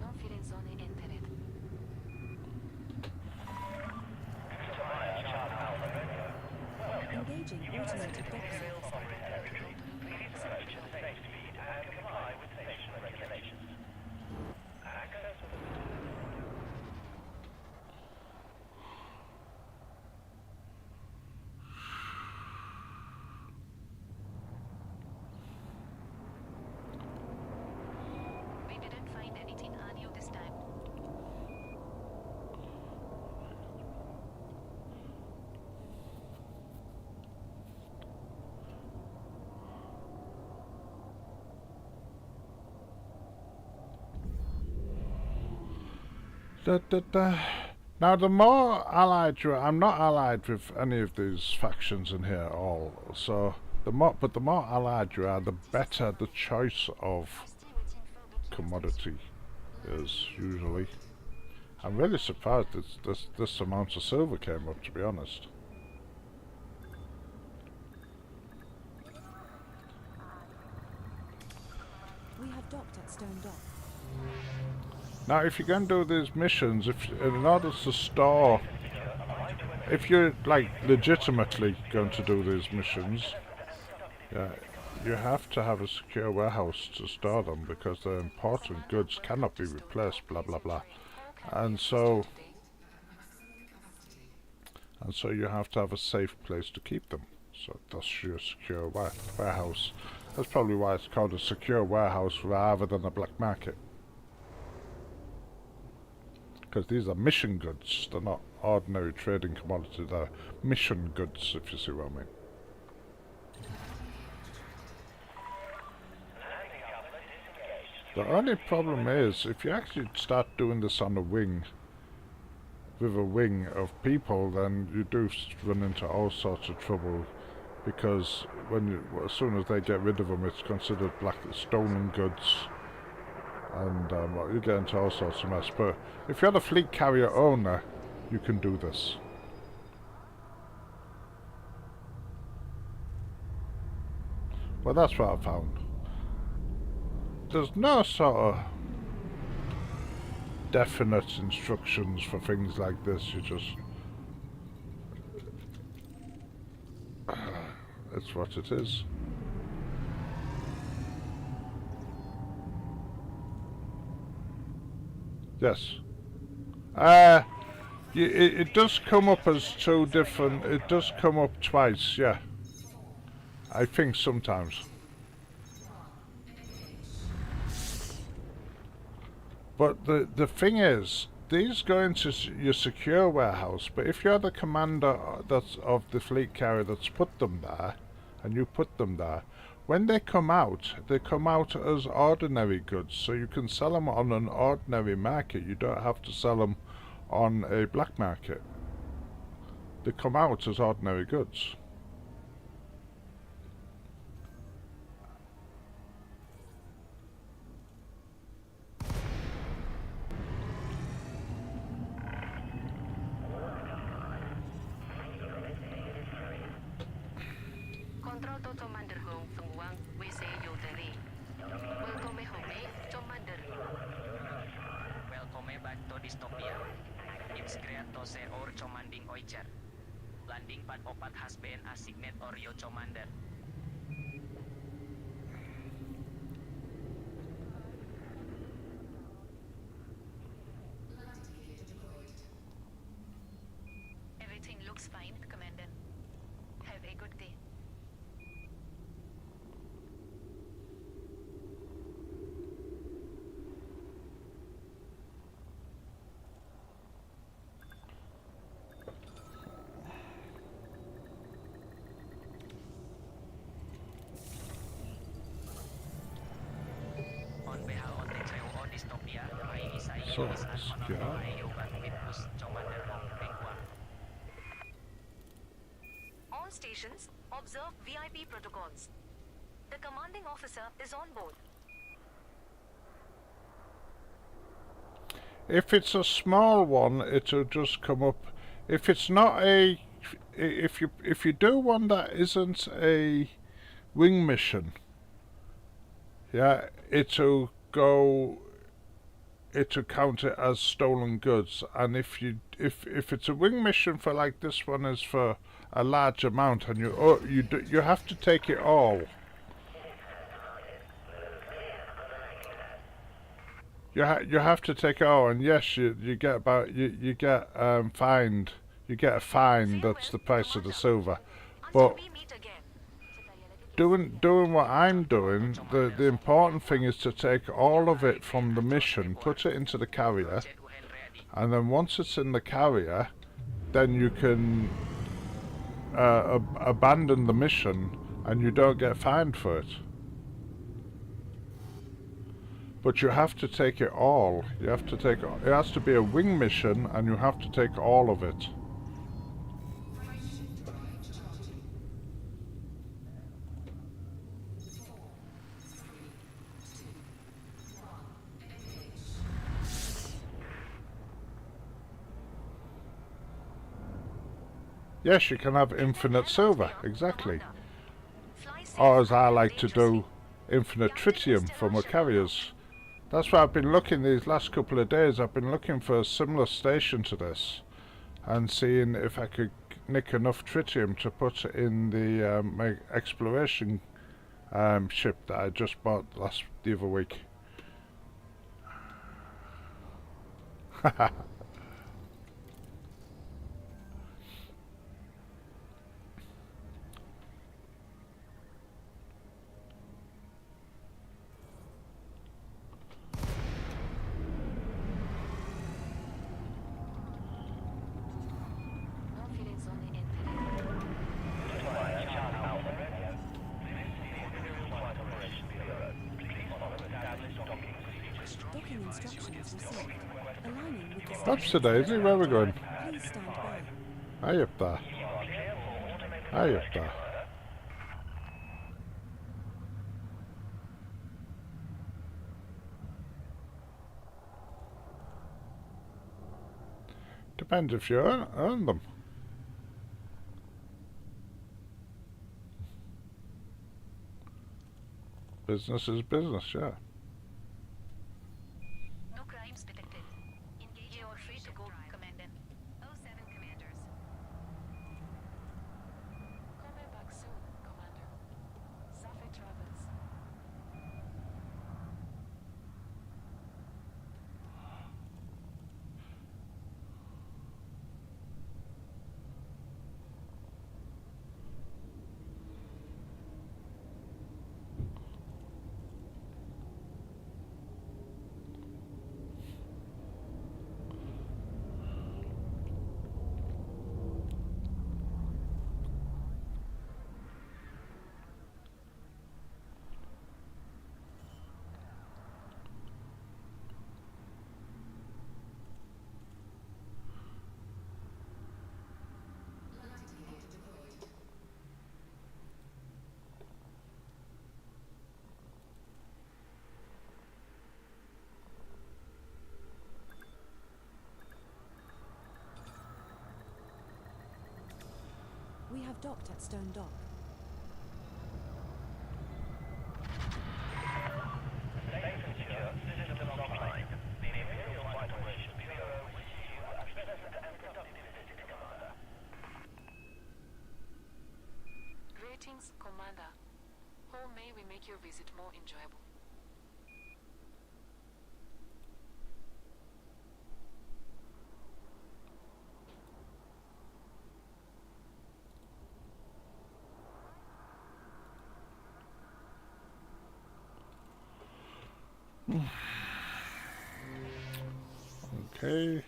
Non firen zone entered. Engaging automated dock service. We didn't find Now, the more allied you are, I'm not allied with any of these factions in here at all. So the more allied you are, the better the choice of commodity is usually. I'm really surprised this amount of silver came up, to be honest. We have docked at Stone Dock. Now, if you're going to do these missions, in order to store, if you're like legitimately going to do these missions, yeah, you have to have a secure warehouse to store them because they're important goods, cannot be replaced, blah blah blah. And so you have to have a safe place to keep them. So that's your secure warehouse. That's probably why it's called a secure warehouse rather than a black market. Because these are mission goods, they're not ordinary trading commodities, they're mission goods, if you see what I mean. The only problem is, if you actually start doing this on a wing, with a wing of people, then you do run into all sorts of trouble, because as soon as they get rid of them, it's considered stolen goods, and you get into all sorts of mess. But if you're the fleet carrier owner, you can do this. Well, that's what I found. There's no sort of definite instructions for things like this. You just it's what it is. Yes. It does come up as two different. It does come up twice. Yeah. I think sometimes. But the thing is, these go into your secure warehouse, but if you're the commander that's of the fleet carrier that's put them there, and you put them there, when they come out as ordinary goods, so you can sell them on an ordinary market. You don't have to sell them on a black market. They come out as ordinary goods. Control to Commander Hong Fengwang, we say you Terry. Welcome home, Commander. Welcome back to Dystopia. It's great to see our commanding Oicher. Landing pad opat has been assigned or your commander. Everything looks fine, Commander. Have a good day. On behalf of the crew of Dystopia, I is So, an honor yeah. to be you back with us, Commander Hong Fengwang. All stations, observe VIP protocols. The commanding officer is on board. If it's a small one, it'll just come up. If it's not if you do one that isn't a wing mission, yeah, it'll count it as stolen goods. And if it's a wing mission for like this one is for a large amount, and you have to take it all. You have to take it all, and yes, you get fined. You get a fine. That's the price of the silver. But We meet again. doing what I'm doing, the important thing is to take all of it from the mission, put it into the carrier, and then once it's in the carrier, then you can abandon the mission, and you don't get fined for it. But you have to take it all. You have to take. It has to be a wing mission, and you have to take all of it. Yes, you can have infinite silver, exactly. Or as I like to do, infinite tritium from our carriers. That's why I've been looking these last couple of days. I've been looking for a similar station to this and seeing if I could nick enough tritium to put in the my exploration ship that I just bought the other week. No feelings on the infinite. Docking instructions received. Aligning with the Oops, station. Daisy, where are we going? Please stand by. Aye up there. Aye up there. Depends if you earn them. Business is business, yeah. No crimes detected. Engage. You are free to go, Commandant. 07 commanders. Coming back soon, Commander. Safe travels. We have docked at Stone Dock. Greetings, Commander. How may we make your visit more enjoyable? Okay.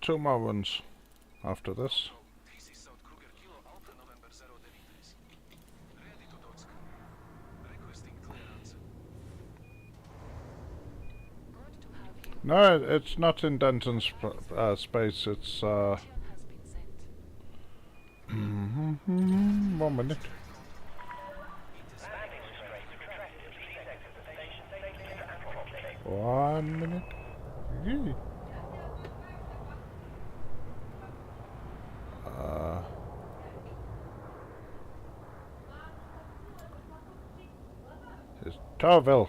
Two more runs after this. This is South Kruger Kilo Alpha November 0 Demetris. Ready to dock. Requesting clearance. Good to have you. No, it's not in Denton's space. It's Guardian has been sent. 1 minute. One minute. Yee. It's Torville.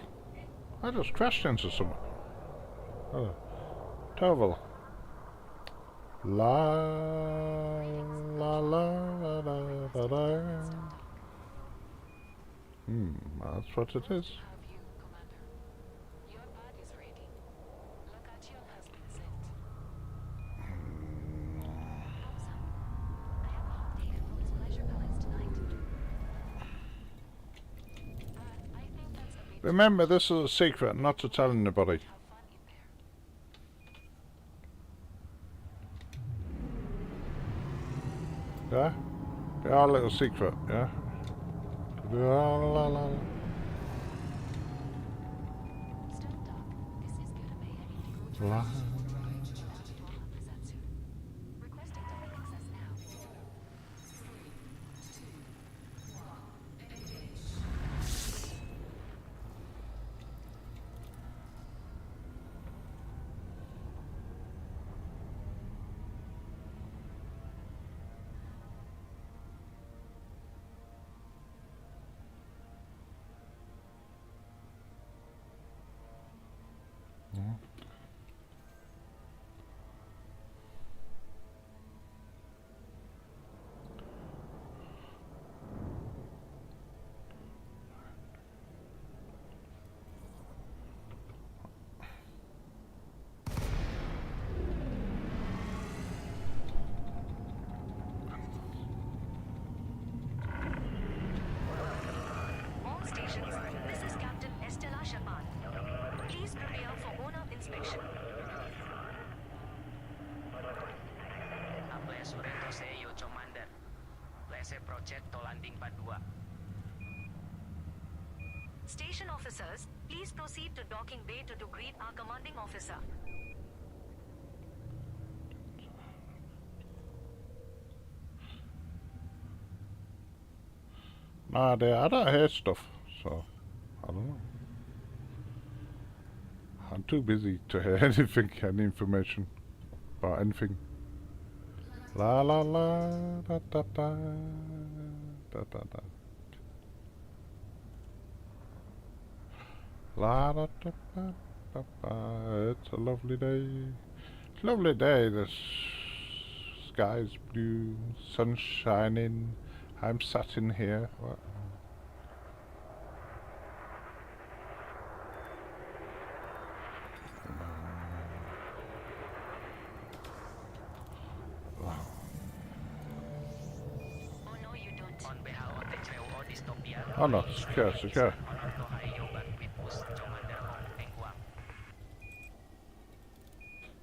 I just crashed into someone. Oh, Torville. La la la la la la la. That's what it is. Have you, Commander? Your pad is ready. Location has been sent. Awesome. I have a hot date at Lotus Pleasure Palace tonight. Remember, this is a secret, not to tell anybody. Have fun in there. Yeah? Be our little secret, yeah? La, la, la, la. Stand dark. This is Getaway Indigo La. Requesting docking access now. All stations, this is Captain Estella Chapan. Please prepare for owner inspection. Apply Surento Seyo Commander. Lese Progetto Landing Pad 2. Station officers, please proceed to docking bay to greet our commanding officer. Nah, I don't hear stuff, so I don't know. I'm too busy to hear anything, any information about anything. La la la da da da da da da. La da da da da da. It's a lovely day. It's a lovely day. The sky's blue, sun's shining. I'm sat in here. What? Oh no, you don't. On behalf of the Creo Dystopia. Oh no, secure, secure. Honor to Hayo Banquipus Commander Hong Engwa.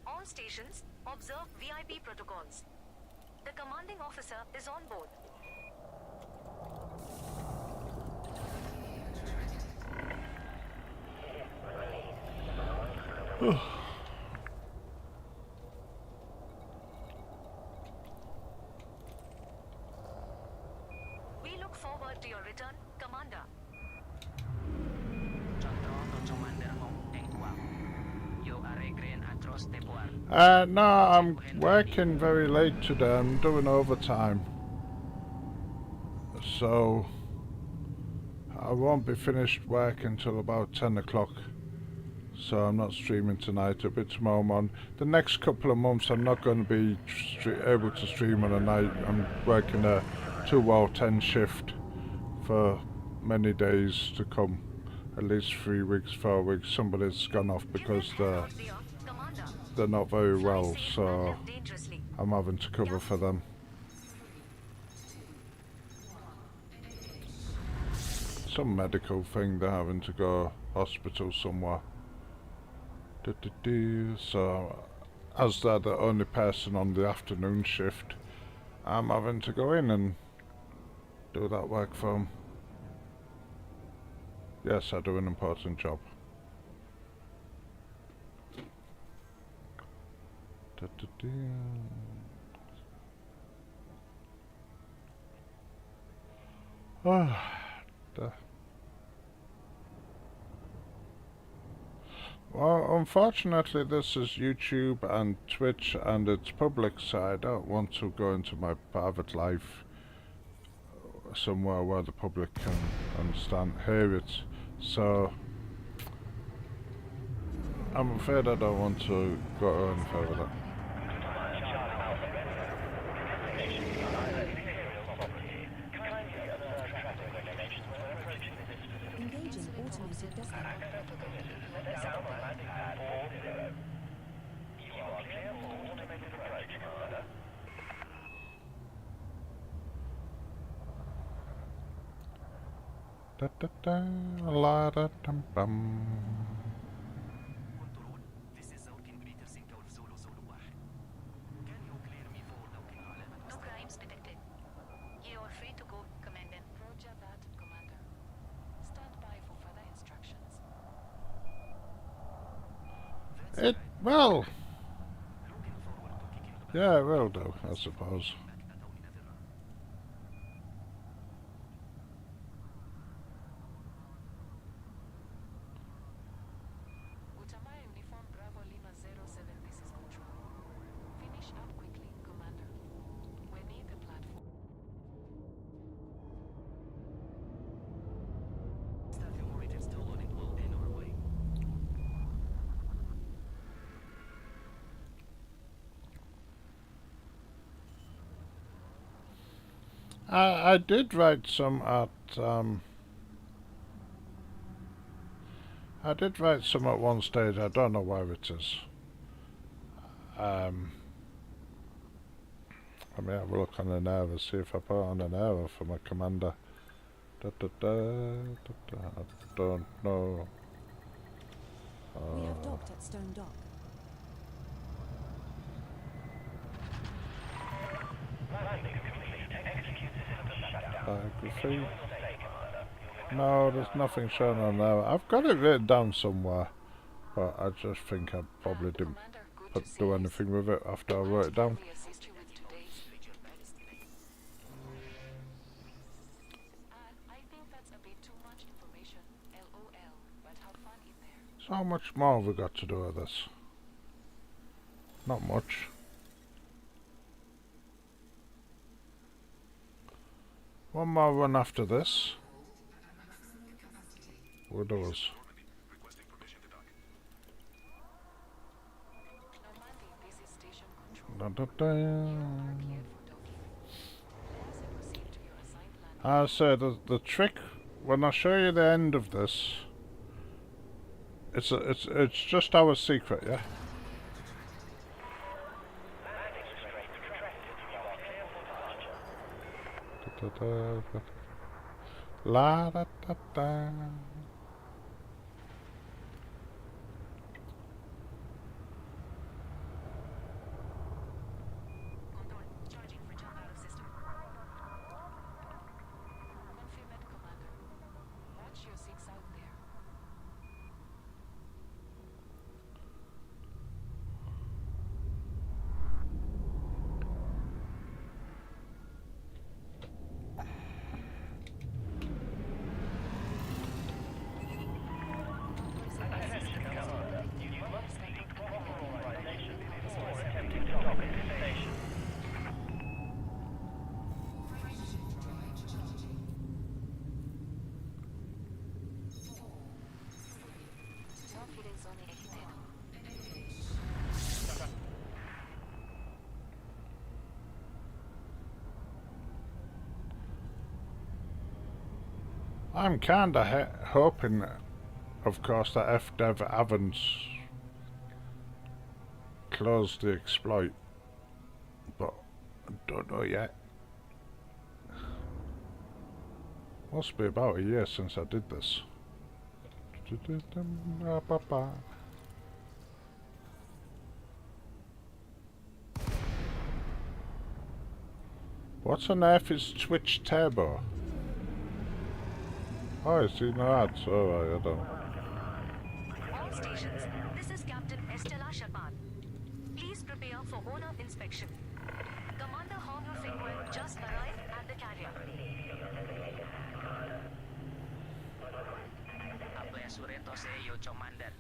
All stations, observe VIP protocols. The commanding officer is on board. We look forward to your return, Commander. Control to Commander Hong Engwa. You are a grand across the board. No, I'm working very late today. I'm doing overtime. So, I won't be finished work until about 10 o'clock. So I'm not streaming tonight, it'll be tomorrow morning. The next couple of months I'm not going to be able to stream on a night. I'm working a 2-10 shift for many days to come. At least 3 weeks, 4 weeks. Somebody's gone off because they're not very well, so I'm having to cover for them. Some medical thing, they're having to go hospital somewhere. So, as they're the only person on the afternoon shift, I'm having to go in and do that work for them. Yes, I do an important job. Well, unfortunately this is YouTube and Twitch and it's public, so I don't want to go into my private life somewhere where the public can understand, hear it. So I'm afraid I don't want to go any further. Engaging automated docking. Da da da, la da dum bum. كنترول this is Zolkin Greater Sync of Zulu Zulu 1. Can you clear me for Zolkin علامة No crimes detected. You are free to go, Commandant. Roger that, Commander. Stand by for further instructions. That's It, right. well, Looking forward to kicking the yeah, it will do, I suppose. back at Tony Navarro. Utama Uniform Bravo Lima 07, this is Control. Finish up quickly, Commander. We need the platform. Staff thermometer still loading low and our way. I did write some at I did write some at one stage. I don't know where it is. Let me have a look on an error, see if I put on an error for my commander. Da, da, da, da, da. I don't know. We have docked at Stone Dock. Biography. No, there's nothing shown on there. I've got it written down somewhere, but I just think I probably didn't Commander, good to see do you. anything with it after I wrote it down. Can we assist you with today's? I think that's a bit too much information. LOL. But have fun in there. So how much more have we got to do with this? Not much. One more run after this. With us. Requesting permission to dock. Normandy, this is station control. Da, da, da. Cleared for docking. As I proceed to your assigned landing. I say the trick when I show you the end of this, it's just our secret, yeah. Da, da, da, da. La da da da. Control, charging for jump out of system. Confirm it, Commander. Watch your six out there. Confidence zone exited. I'm kinda hoping, of course, that FDev haven't closed the exploit, but I don't know yet. Must be about a year since I did this. What's on earth is Twitch Turbo? Oh, I see no ads. Alright, I don't. All stations, this is Captain Estella Shapan. Please prepare for owner inspection. Commander Homer Fingwell just arrived at the carrier. Apa ya sureto seyo Commander.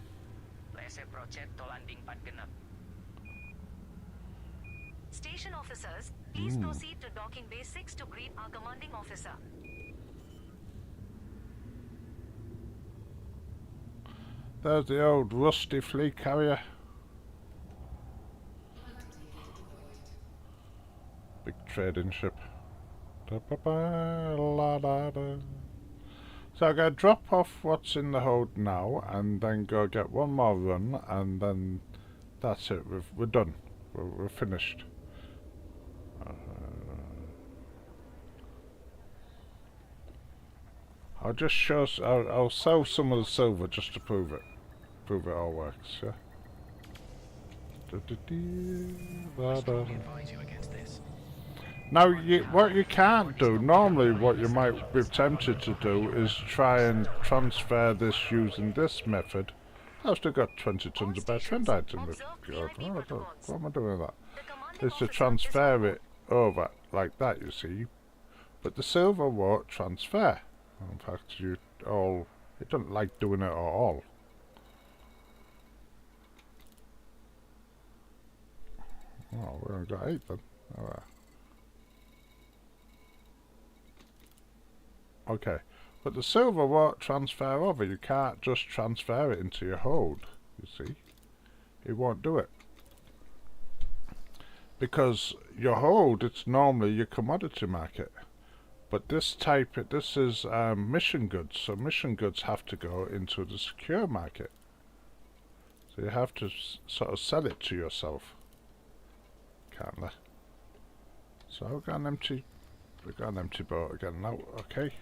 Lese proceto landing pad genap. Station officers, please proceed to docking bay 6 to greet our commanding officer. There's the old rusty fleet carrier. Big trading ship. Da-ba-ba-la-da-da. So I'm going to drop off what's in the hold now and then go get one more run and then that's it. We're done. We're finished. I'll just show. I'll sell some of the silver just to prove it. Prove it all works. Yeah. Advise you against this. Now, what you can't do, normally what you might be tempted to do is try and transfer this using this method. I've still got 20 tons of bad trend items. What am I doing with that? Is to transfer it over like that, you see. But the silver won't transfer. In fact, it doesn't like doing it at all. Oh, we only got 8 then. Alright. Okay, but the silver won't transfer over. You can't just transfer it into your hold, you see. It won't do it. Because your hold, it's normally your commodity market. But this is mission goods, so mission goods have to go into the secure market. So you have to sort of sell it to yourself. Can't they? So we've got an empty boat again now, okay.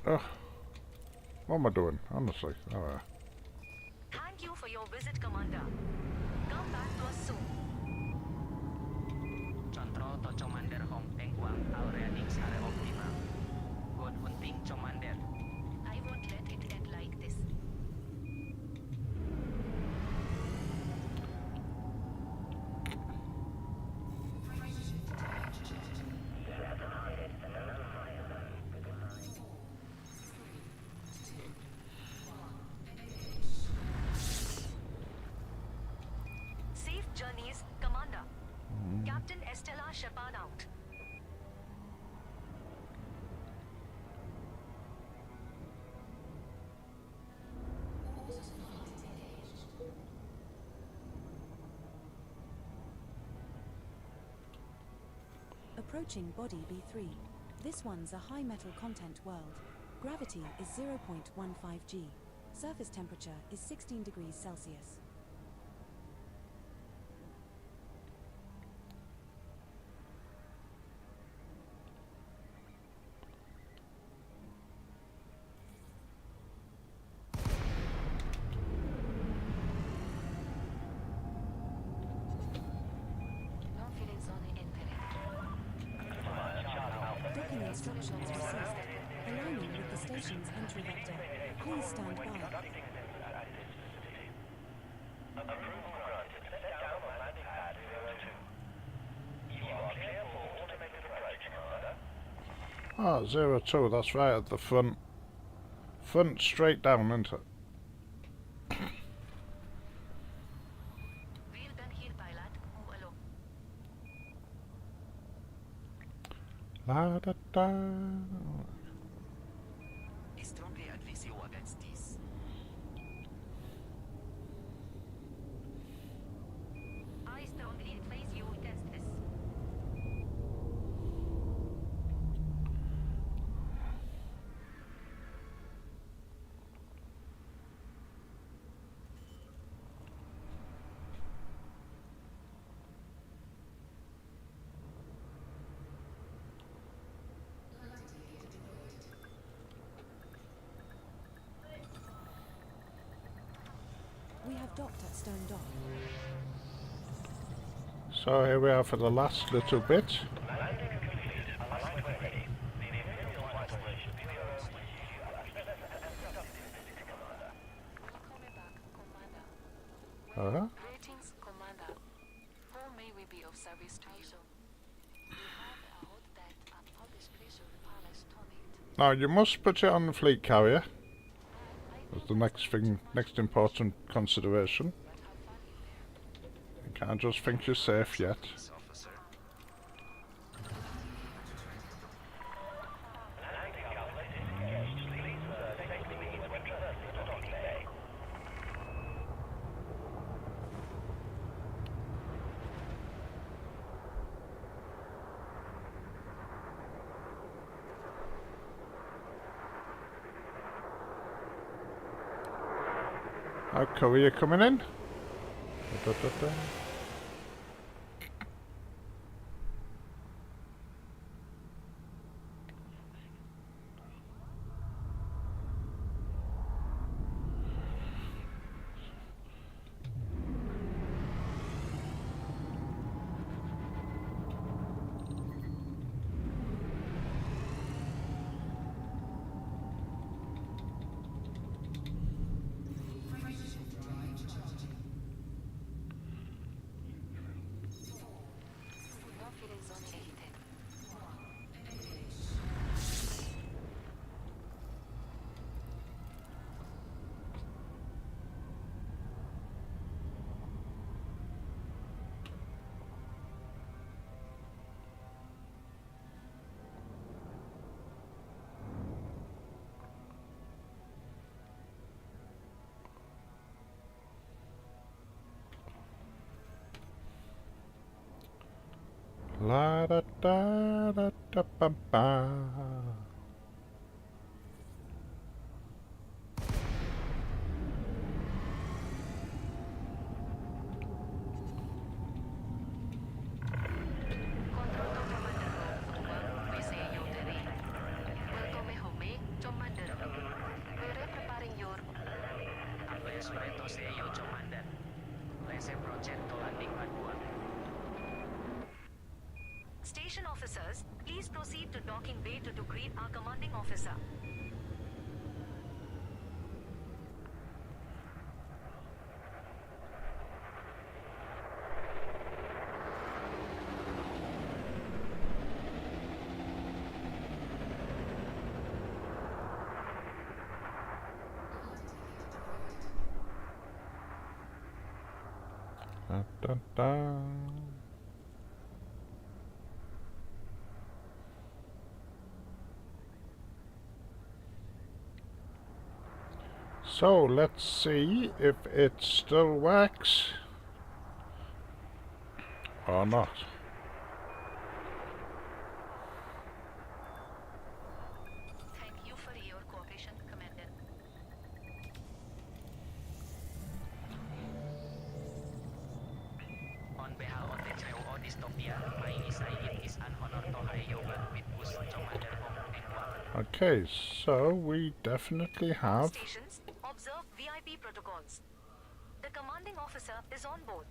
Oh, what am I doing, honestly? Oh, Thank you for your visit, Commander. Come back to us soon. Control to Commander Hong Tengguang, area Nix area optimal. Good hunting, Commander. I won't let it end like this. Safe journeys, Commander. Captain Estella Shepard out. Approaching body B3. This one's a high metal content world. Gravity is 0.15 g. Surface temperature is 16 degrees Celsius. No feeling zone entered. Docking instructions received. Aligning with the station's entry vector. Please stand by. Approval granted. Set down on landing pad 02. You are clear for automated approach, Commander. Ah, 02, that's right at the front. Front straight down, isn't it? Well done here, pilot. Move along. La da da. I strongly advise you against this. I strongly advise you against this. We have docked at Stone Dock. So here we are for the last little bit. Landing completed. Alignment ready. The Imperial Flight Operation Bureau wishes you Commander. Welcome back, Commander. Greetings, Commander. How may we be of service to you? We have a hot date at Publish Pressure Palace tonight. Now you must put it on the fleet carrier. That's the next important consideration. You can't just think you're safe yet. Peace officer. Landing calculated. Please take the means when traversing the docking bay. Courier coming in. Da, da, da, da. La da da da da ba ba. Control to Commander Room, over PCU Terry. Welcome home, Commander Room. We're preparing your Aves Reto Seyo Commander. Let's project to landing pad 1. station officers. Please proceed to docking bay to greet our commanding officer. Da, da, da. So let's see if it still works or not. Thank you for your cooperation, Commander. On behalf of the JOO Dystopia, my it is an honor to hire you with us, Commander Hong and Guam. Okay, so we definitely All have stations, observe VIP protocols. The commanding officer is on board.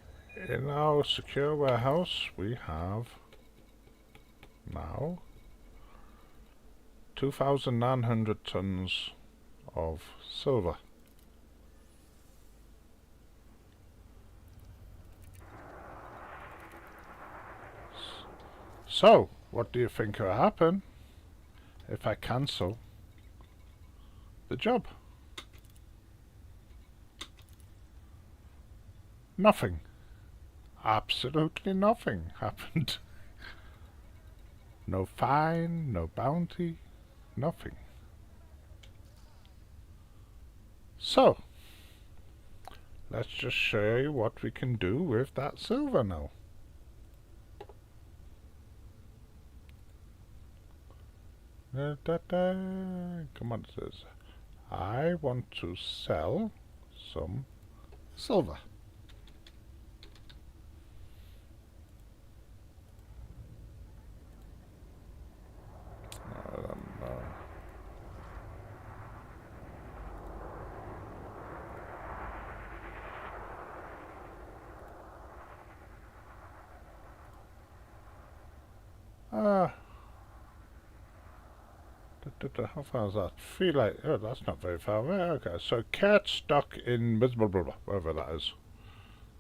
in our secure warehouse we have now 2,900 tons of silver. So, what do you think will happen if I cancel the job? Nothing. Absolutely nothing happened. No fine, no bounty, nothing. So, let's just show you what we can do with that silver now. Come on, it says, I want to sell some silver. I don't know. How far is that? Oh, that's not very far away. Okay, so cat stock in blah, blah, blah, wherever that is.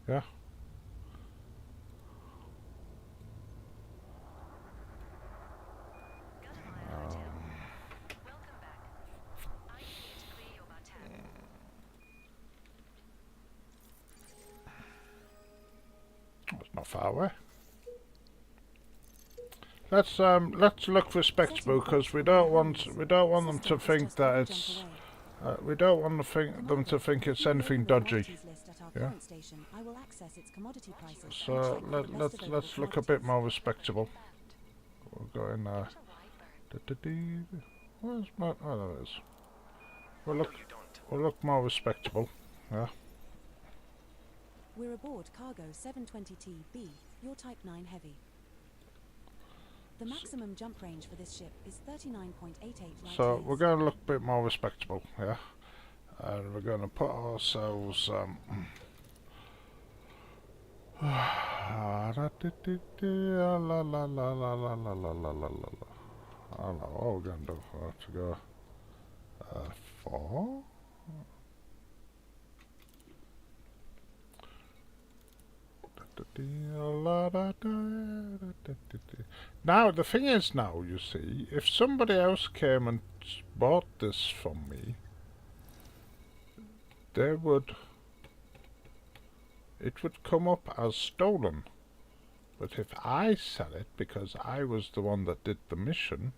Yeah. Welcome back. I need to clear your battalion. It's not far away. Let's look respectable because we don't want them to think that it's we don't want them to think it's anything dodgy. Yeah. So let's look a bit more respectable. We'll go in there. Where's my? Oh, there it is. We'll look more respectable. Yeah. We're aboard cargo 720TB, your Type 9 Heavy. The maximum jump range for this ship is 39.88 light So years. we're going to look a bit more respectable, yeah. And we're going to put ourselves I don't know what we're going to do. We'll have to go 4. Now the thing is, now you see, if somebody else came and bought this from me, it would come up as stolen. But if I sell it because I was the one that did the mission,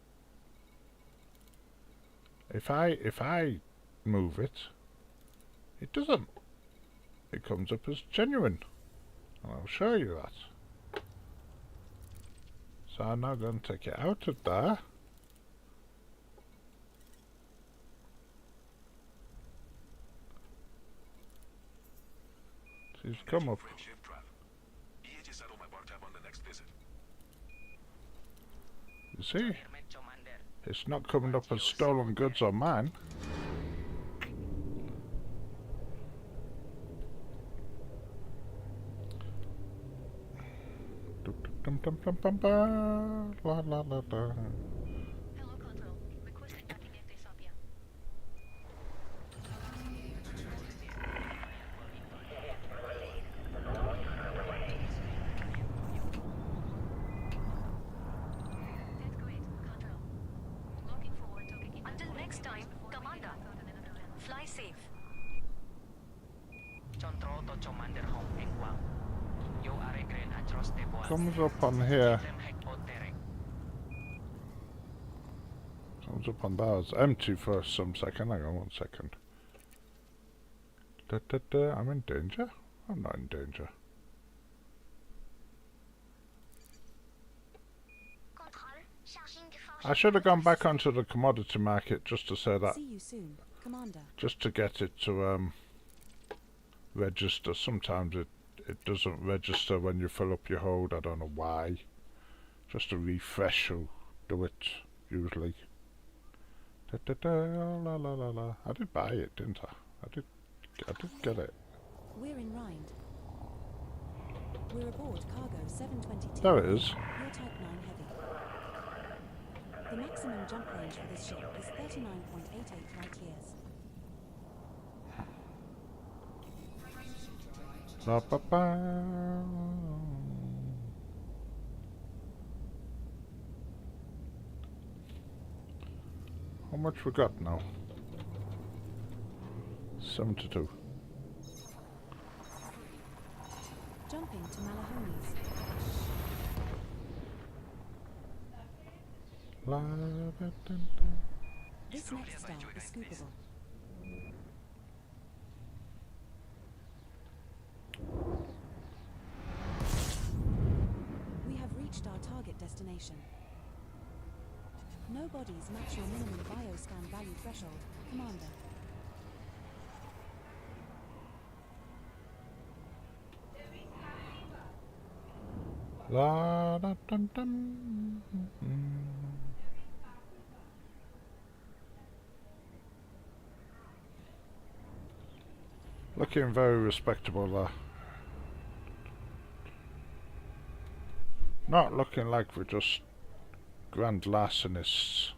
if I move it, it doesn't. It comes up as genuine. And I'll show you that. So I'm now going to take it out of there. She's come up. Friendship travel. EH is on my WhatsApp on the next visit. You see? It's not coming up as stolen goods on mine. Dum dum dum dum dum, la la la la. Hello, Control. Requesting docking at Ethiopia. That's great, Control. Looking forward to kicking. Until next time, Commander. Fly safe. Comes up on here. Comes up on that. It's empty for some second. Hang on 1 second. I'm in danger? I'm not in danger. I should have gone back onto the commodity market just to say that. See you soon, Commander. Just to get it to register. Sometimes it doesn't register when you fill up your hold. I don't know why. Just a refresh will do it usually. La la la la. I did buy it, didn't I? I did get it. We're in Rind. We're aboard cargo 722. There it is. Your Type 9 Heavy. The maximum jump range for this ship is 39.88 light years. Ba ba ba. How much we got now? 72. Jumping to Malahoni's. La, da, da, da. This next star is scoopable. We have reached our target destination. No bodies match your minimum bioscan value threshold, Commander. La da dum dum. Looking very respectable there. Not looking like we're just grand larcenists.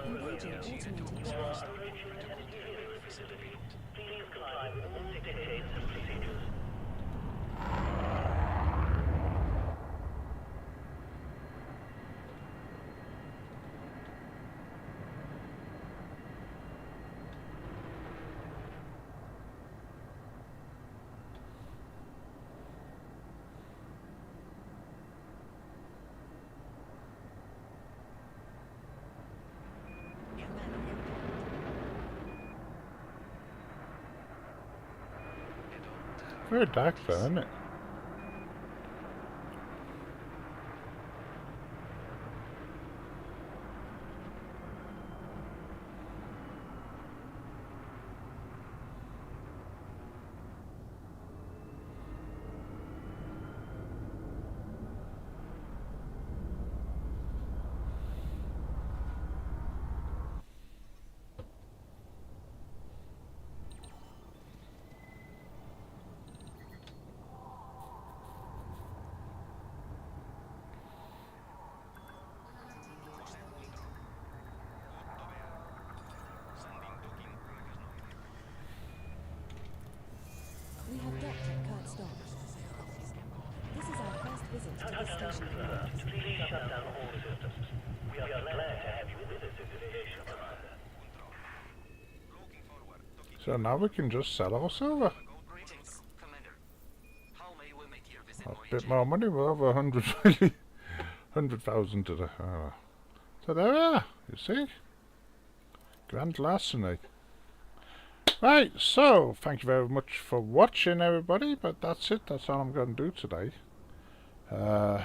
Engaging automated doors. Very dark there, isn't it? stop. This is our first visit to this station command. Please shut down all systems. We are glad to have you with us in this station, Commander. So now we can just sell our silver. Greetings, Commander. How may we make your visit A more bit enjoyable? more money, we're over 100 really. 100,000 today. So there we are, you see. Grand larceny. Right, so thank you very much for watching, everybody, but that's it, that's all I'm going to do today. My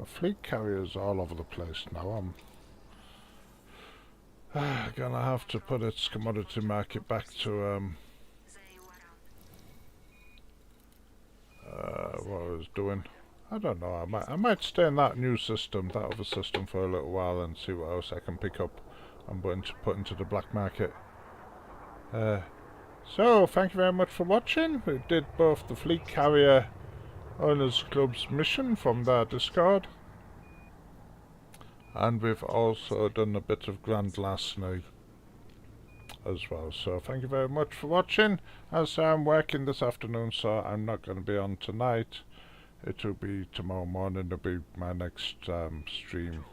fleet carrier's all over the place now. I'm gonna have to put its commodity market back to what I was doing. I don't know, I might stay in that new system, that other system, for a little while and see what else I can pick up and put into the black market. So, thank you very much for watching. We did both the Fleet Carrier Owners Club's mission from their Discord, and we've also done a bit of Grand Larceny as well. So thank you very much for watching. As I'm working this afternoon, so I'm not going to be on tonight. It will be tomorrow morning. It'll be my next stream.